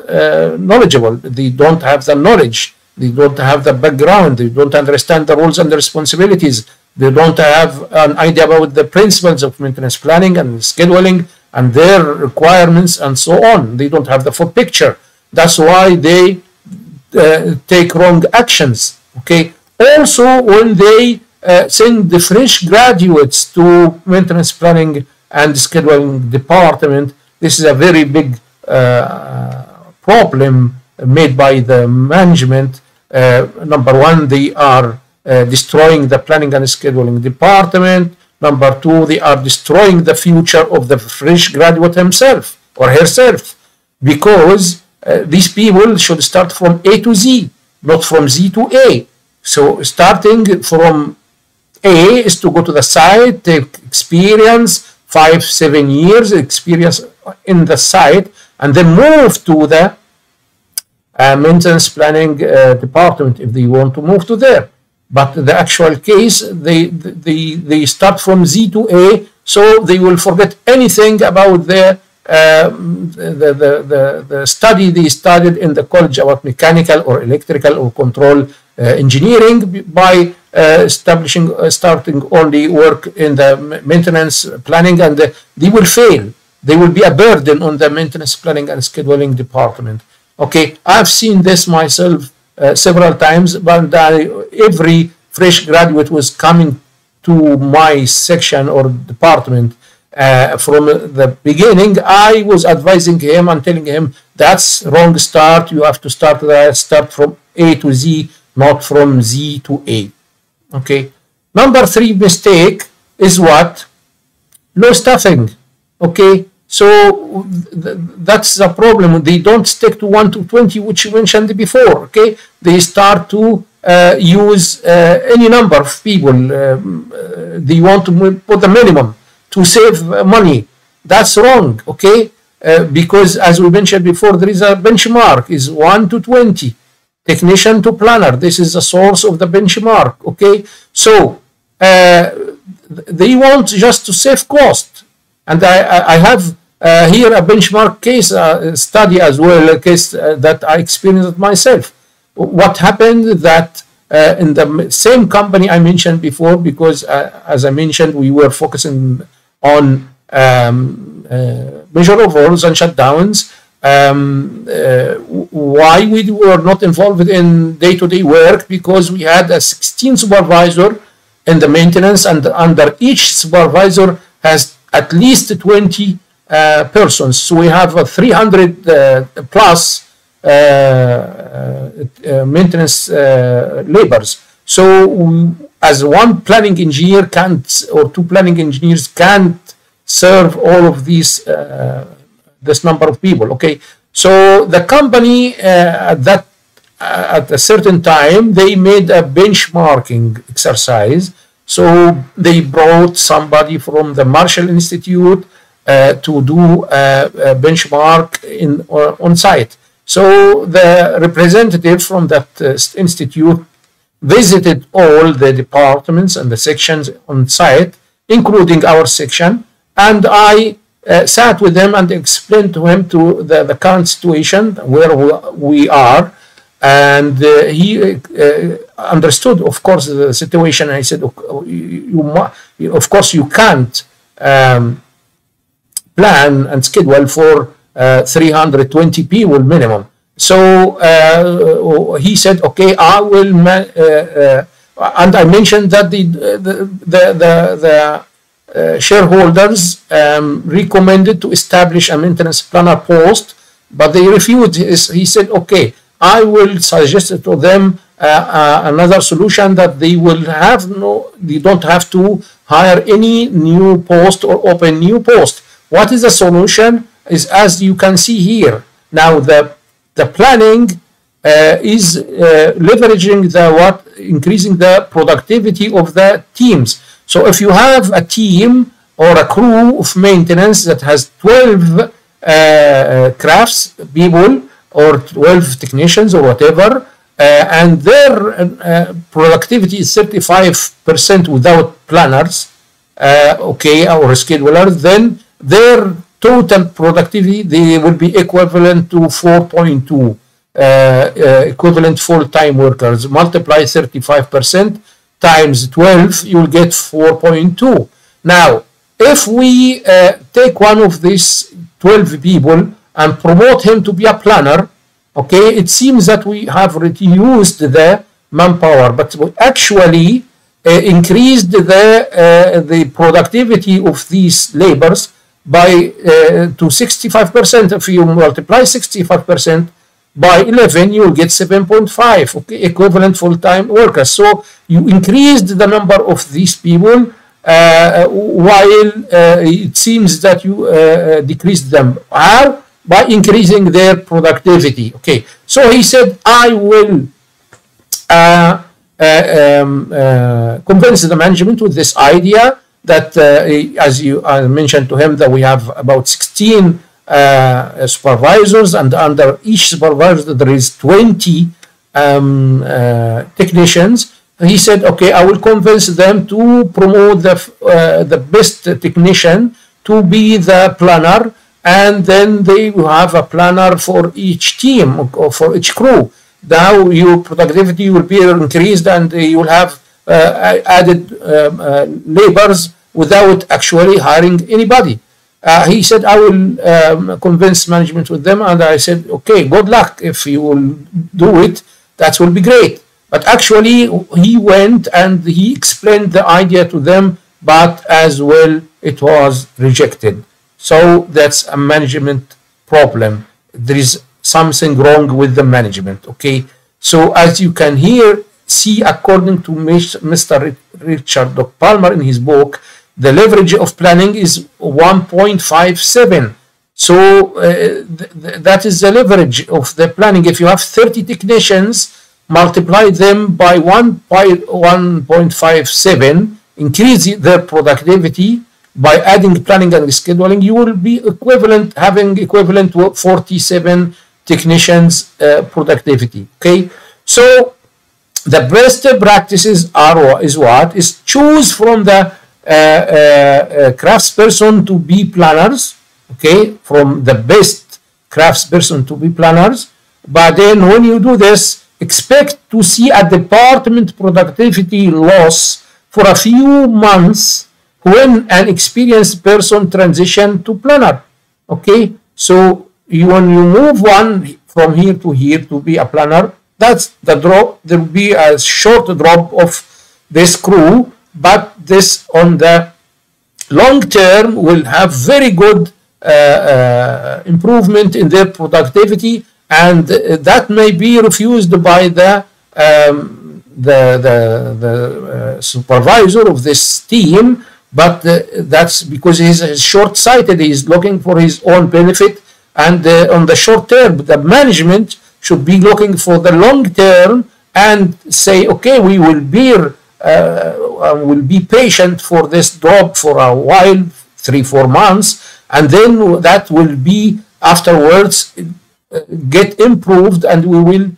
knowledgeable. They don't have the knowledge. They don't have the background. They don't understand the roles and the responsibilities. They don't have an idea about the principles of maintenance planning and scheduling and their requirements and so on. They don't have the full picture. That's why they take wrong actions. Okay. Also, when they send the fresh graduates to maintenance planning and scheduling department, this is a very big problem made by the management. Number one, they are destroying the planning and scheduling department. Number two, they are destroying the future of the fresh graduate himself or herself, because these people should start from A to Z, not from Z to A. So starting from A is to go to the site, take experience, 5-7 years experience in the site, and then move to the maintenance planning department if they want to move to there. But the actual case, they start from Z to A, so they will forget anything about the study they studied in the college about mechanical or electrical or control engineering by starting only work in the maintenance planning, and they will fail. They will be a burden on the maintenance planning and scheduling department. Okay, I've seen this myself several times, but every fresh graduate was coming to my section or department from the beginning. I was advising him and telling him that's wrong start. You have to start from A to Z, not from Z to A. Okay. Number 3 mistake is what? Low staffing. Okay. So that's the problem. They don't stick to 1 to 20, which you mentioned before. Okay. They start to use any number of people. They want to put the minimum to save money. That's wrong. Okay. Because as we mentioned before, there is a benchmark is 1 to 20. Technician to planner. This is the source of the benchmark. Okay. So they want just to save cost. And I have here a benchmark case study as well, a case that I experienced myself. What happened that in the same company I mentioned before, because as I mentioned, we were focusing on measure overalls and shutdowns. Why we were not involved in day-to-day work? Because we had a 16 supervisor in the maintenance, and under each supervisor has at least 20 persons. So we have 300 plus maintenance laborers. So as one planning engineer can't, or two planning engineers can't serve all of these this number of people. Okay, so the company at a certain time they made a benchmarking exercise. So they brought somebody from the Marshall Institute to do a benchmark on site. So the representative from that institute visited all the departments and the sections on site, including our section, and I sat with them and explained to him to the current situation where we are, and he understood, of course, the situation. I said, of course, you can't plan and schedule for 320 people minimum. So he said, okay, I will, and I mentioned that the shareholders recommended to establish a maintenance planner post, but they refused. He said, okay, I will suggest to them another solution, that they will have they don't have to hire any new post or open new post. What is the solution? Is as you can see here. Now the planning is leveraging increasing the productivity of the teams. So if you have a team or a crew of maintenance that has 12 crafts people or 12 technicians or whatever, and their productivity is 35% without planners, okay, or schedulers, then their total productivity, they will be equivalent to 4.2 equivalent full-time workers. Multiply 35% times 12, you'll get 4.2. Now, if we take one of these 12 people and promote him to be a planner, okay, it seems that we have reduced the manpower, but we actually increased the productivity of these laborers by to 65%. If you multiply 65% by 11, you'll get 7.5, okay, equivalent full-time workers. So you increased the number of these people while it seems that you decreased them. How? By increasing their productivity. Okay, so he said, I will convince the management with this idea that, as I mentioned to him, that we have about 16 supervisors, and under each supervisor there is 20 technicians. He said, okay, I will convince them to promote the best technician to be the planner, and then they will have a planner for each team or for each crew. Now your productivity will be increased, and you will have added laborers without actually hiring anybody. He said, I will convince management with them, and I said, okay, good luck. If you will do it, that will be great. But actually, he went and he explained the idea to them, but as well, it was rejected. So that's a management problem. There is something wrong with the management, okay? So as you can see, according to Mr. Richard Palmer in his book, the leverage of planning is 1.57. So that is the leverage of the planning. If you have 30 technicians, multiply them by 1.57, increase their productivity by adding planning and scheduling, you will be having equivalent to 47 technicians productivity. Okay, so the best practices is choose from the craftsperson to be planners. Okay, from the best craftsperson to be planners. But then when you do this, expect to see a department productivity loss for a few months when an experienced person transition to planner. Okay, so when you move one from here to be a planner, that's the drop. There will be a short drop of this crew, but this on the long term will have very good improvement in their productivity, and that may be refused by the supervisor of this team, but that's because he's short-sighted. He's looking for his own benefit, and on the short term, the management should be looking for the long term and say, okay, we will be patient for this drop for a while, 3-4 months, and then that will be afterwards get improved, and we will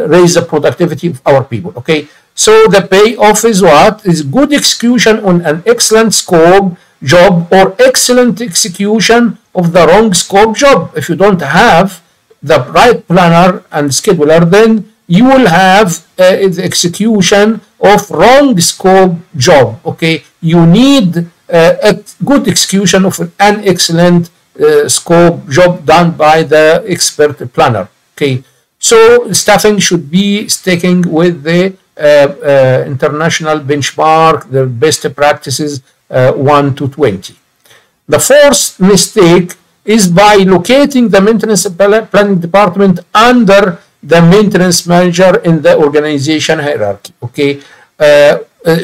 raise the productivity of our people. Okay, so the payoff is what? Is good execution on an excellent scope job or excellent execution of the wrong scope job. If you don't have the right planner and scheduler, then you will have the execution of wrong scope job. Okay, you need a good execution of an excellent scope job done by the expert planner. Okay, so staffing should be sticking with the international benchmark, the best practices 1 to 20. The fourth mistake is by locating the maintenance planning department under the maintenance manager in the organization hierarchy. Okay,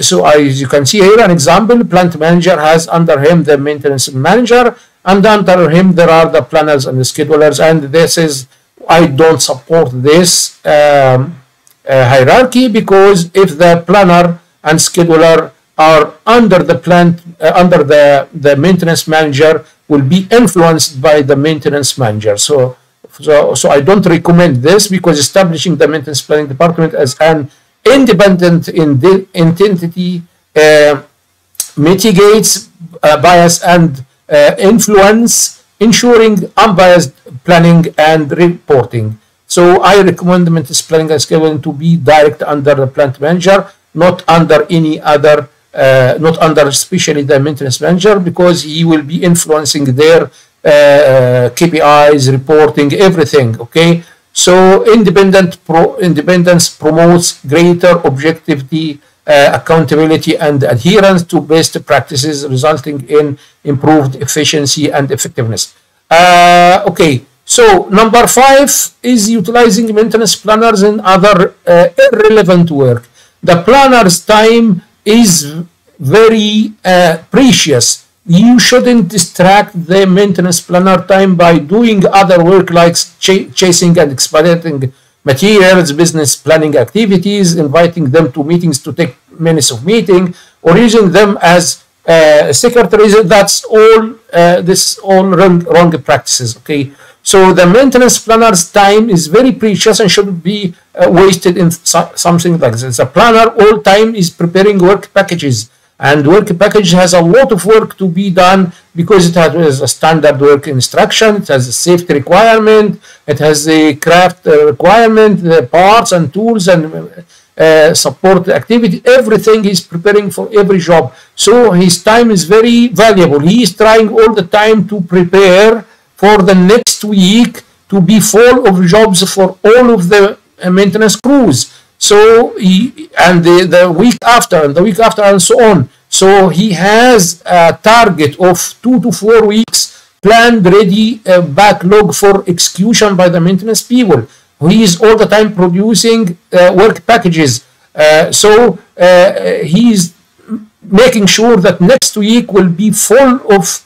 so as you can see here, an example: plant manager has under him the maintenance manager, and under him there are the planners and the schedulers. And this is, I don't support this hierarchy, because if the planner and scheduler are under the plant, under the maintenance manager, will be influenced by the maintenance manager. So I don't recommend this, because establishing the maintenance planning department as an independent entity mitigates bias and influence, ensuring unbiased planning and reporting. So I recommend the maintenance planning and scheduling to be direct under the plant manager, not under any other, not under especially the maintenance manager, because he will be influencing their KPIs, reporting, everything. Okay, so independence promotes greater objectivity, accountability, and adherence to best practices, resulting in improved efficiency and effectiveness. Okay, so number 5 is utilizing maintenance planners in other irrelevant work. The planner's time is very precious. You shouldn't distract the maintenance planner time by doing other work like chasing and expediting materials, business planning activities, inviting them to meetings to take minutes of meeting, or using them as secretaries. That's all, this all wrong practices. Okay, so the maintenance planner's time is very precious and shouldn't be wasted in something like this. The planner all time is preparing work packages, and work package has a lot of work to be done, because it has a standard work instruction, it has a safety requirement, it has a craft requirement, the parts and tools and support activity, everything he's preparing for every job. So his time is very valuable. He is trying all the time to prepare for the next week to be full of jobs for all of the maintenance crews. So the week after and the week after and so on. So he has a target of 2 to 4 weeks planned, ready, backlog for execution by the maintenance people. He is all the time producing work packages. So he is making sure that next week will be full of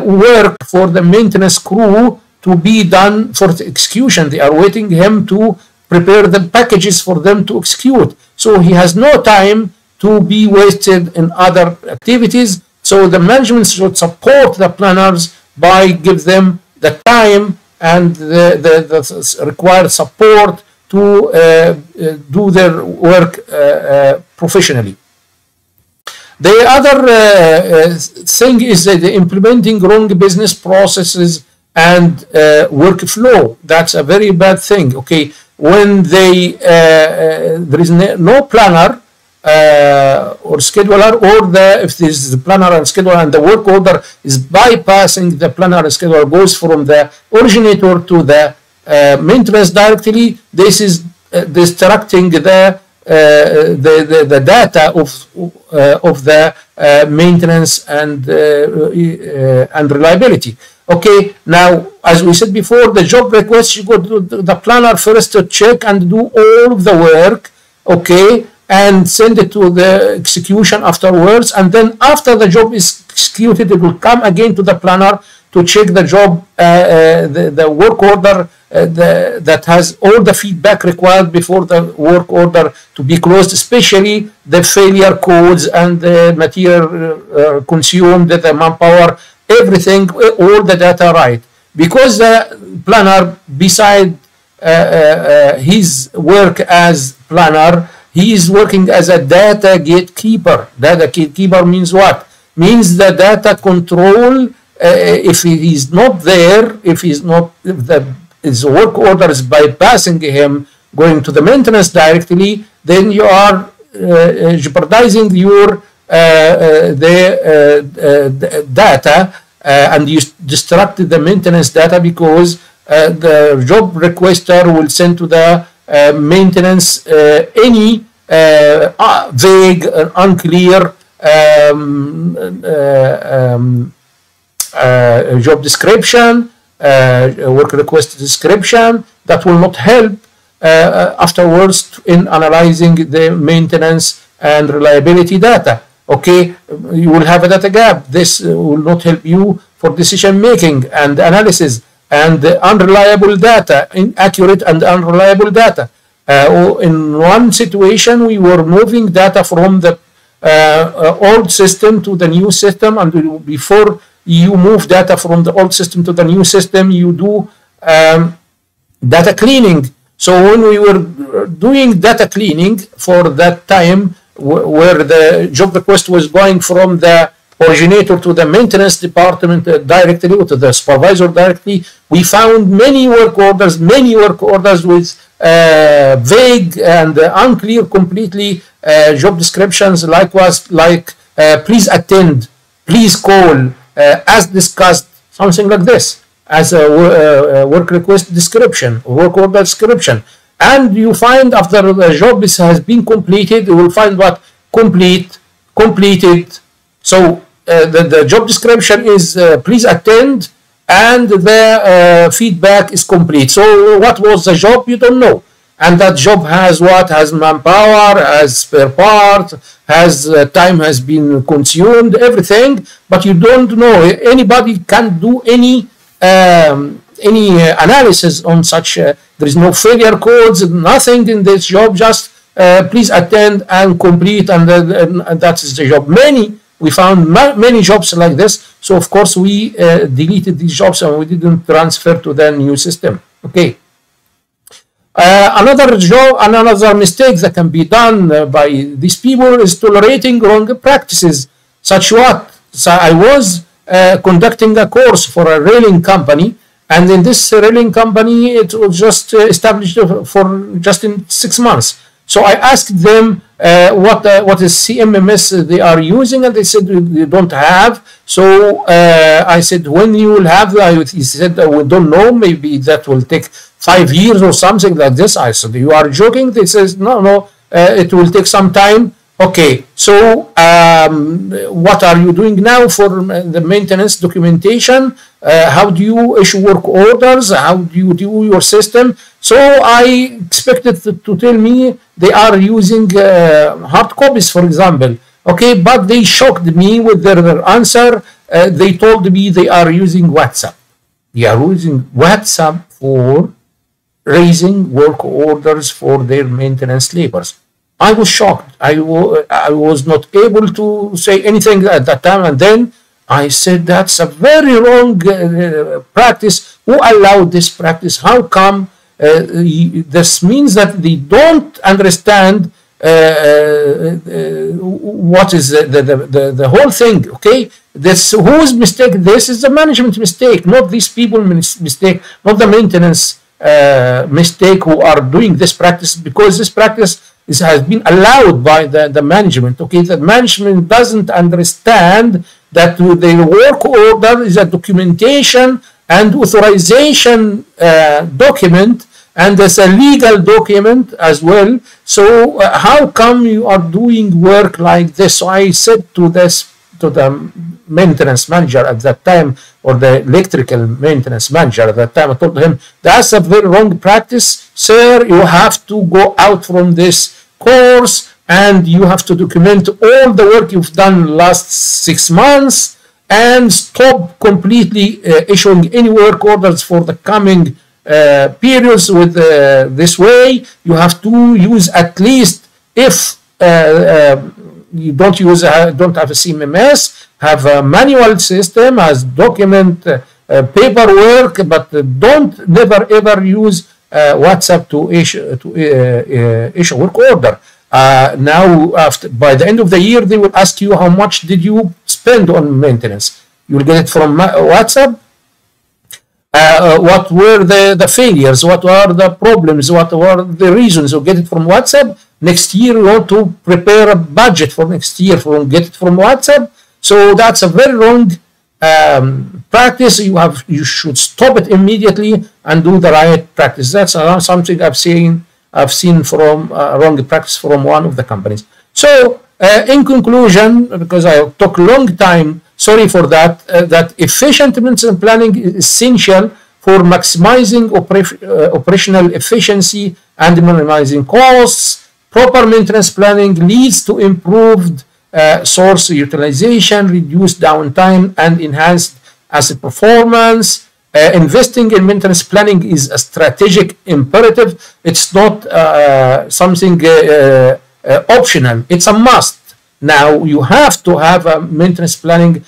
work for the maintenance crew to be done for the execution. They are waiting him to prepare the packages for them to execute. So he has no time to be wasted in other activities. So the management should support the planners by give them the time and the required support to do their work professionally. The other thing is the implementing wrong business processes and workflow. That's a very bad thing. Okay, when there is no planner or scheduler, or if there is the planner and scheduler and the work order is bypassing the planner and scheduler, goes from the originator to the maintenance directly, this is distracting the data of the maintenance and reliability. Okay, now as we said before, the job request, you go to the planner first to check and do all of the work, okay, and send it to the execution afterwards, and then after the job is executed, it will come again to the planner to check the job, the work order that has all the feedback required before the work order to be closed, especially the failure codes and the material consumed, the manpower, everything, all the data right. Because the planner, beside his work as planner, he is working as a data gatekeeper. Data gatekeeper means what? Means the data control. If he is not there, if his work order is bypassing him, going to the maintenance directly, then you are jeopardizing your data, and you distracted the maintenance data, because the job requester will send to the maintenance any vague, unclear job description, work request description that will not help afterwards in analyzing the maintenance and reliability data. Okay, you will have a data gap. This will not help you for decision making and analysis, and unreliable data, inaccurate and unreliable data. In one situation, we were moving data from the old system to the new system, and before you move data from the old system to the new system, you do data cleaning. So when we were doing data cleaning for that time, where the job request was going from the originator to the maintenance department directly, or to the supervisor directly, we found many work orders with vague and unclear completely job descriptions, like please attend, please call, as discussed, something like this, as a work request description, work order description. And you find after the job has been completed, you will find what? Completed. So the job description is please attend, and the feedback is complete. So what was the job? You don't know. And that job has what? Has manpower, has spare part, has time has been consumed, everything, but you don't know. Anybody can do any analysis on such. There is no failure codes, nothing in this job. Just please attend and complete, and that is the job. We found many jobs like this. So of course we deleted these jobs and we didn't transfer to the new system. Okay. Another mistake that can be done by these people is tolerating wrong practices. Such what? So I was conducting a course for a railing company, and in this railing company, it was just established for just in 6 months. So I asked them what is CMMS they are using, and they said they don't have. So I said, when you will have that? He said, we don't know, maybe that will take 5 years or something like this. I said, you are joking? They says, no, it will take some time. Okay, so what are you doing now for the maintenance documentation? How do you issue work orders? How do you do your system? So I expected to tell me they are using hard copies, for example. Okay, but they shocked me with their answer. They told me they are using WhatsApp. They are using WhatsApp for raising work orders for their maintenance labors. I was shocked. I was not able to say anything at that time. And then I said, that's a very wrong practice. Who allowed this practice? How come? This means that they don't understand what is the whole thing. Okay, this whose mistake? This is the management mistake, not these people mistake, not the maintenance mistake who are doing this practice, because this practice has been allowed by the management. Okay, the management doesn't understand that the work order is a documentation and authorization document, and there's a legal document as well. So how come you are doing work like this? So I said to the maintenance manager at that time, or the electrical maintenance manager at that time, I told him, that's a very wrong practice, sir. You have to go out from this course and you have to document all the work you've done last 6 months, and stop completely issuing any work orders for the coming periods with this way. You have to use, at least if you don't have a CMMS, have a manual system as document paperwork, but never ever use WhatsApp to issue work order. Now, by the end of the year, they will ask you how much did you spend on maintenance. You will get it from WhatsApp. What were the failures? What were the problems? What were the reasons? You get it from WhatsApp. Next year, you want to prepare a budget for next year, get it from WhatsApp. So that's a very wrong practice. You should stop it immediately and do the right practice. That's something I've seen from wrong practice from one of the companies. So in conclusion, because I took a long time, sorry for that, that efficient maintenance planning is essential for maximizing operational efficiency and minimizing costs. Proper maintenance planning leads to improved source utilization, reduced downtime, and enhanced asset performance. Investing in maintenance planning is a strategic imperative. It's not something optional. It's a must. Now you have to have a maintenance planning,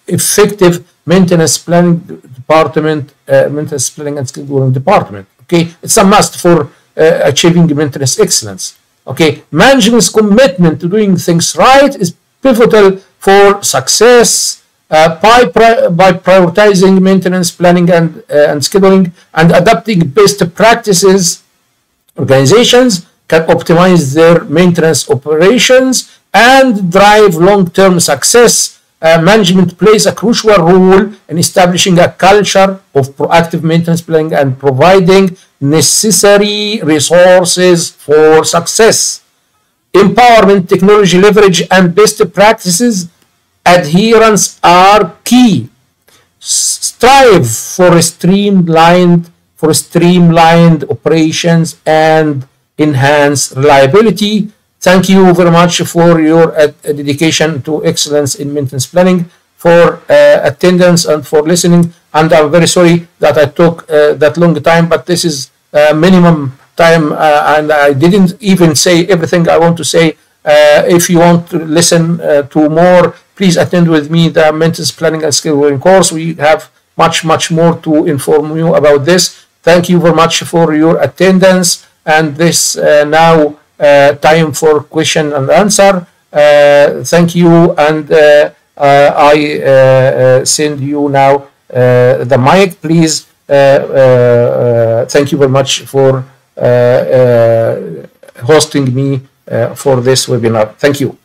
effective maintenance planning department, maintenance planning and scheduling department. Okay, it's a must for achieving maintenance excellence. Okay, management's commitment to doing things right is pivotal for success. By prioritizing maintenance planning and scheduling and adopting best practices, organizations can optimize their maintenance operations and drive long-term success. Management plays a crucial role in establishing a culture of proactive maintenance planning and providing necessary resources for success. Empowerment, technology leverage, and best practices adherence are key. Strive for streamlined operations and enhance reliability. Thank you very much for your dedication to excellence in maintenance planning, for attendance and for listening. And I'm very sorry that I took that long time, but this is minimum time and I didn't even say everything I want to say. If you want to listen to more, please attend with me the maintenance planning and scheduling course. We have much more to inform you about this. Thank you very much for your attendance. And this now time for question and answer. Thank you, and I send you now the mic, please. Thank you very much for hosting me for this webinar. Thank you.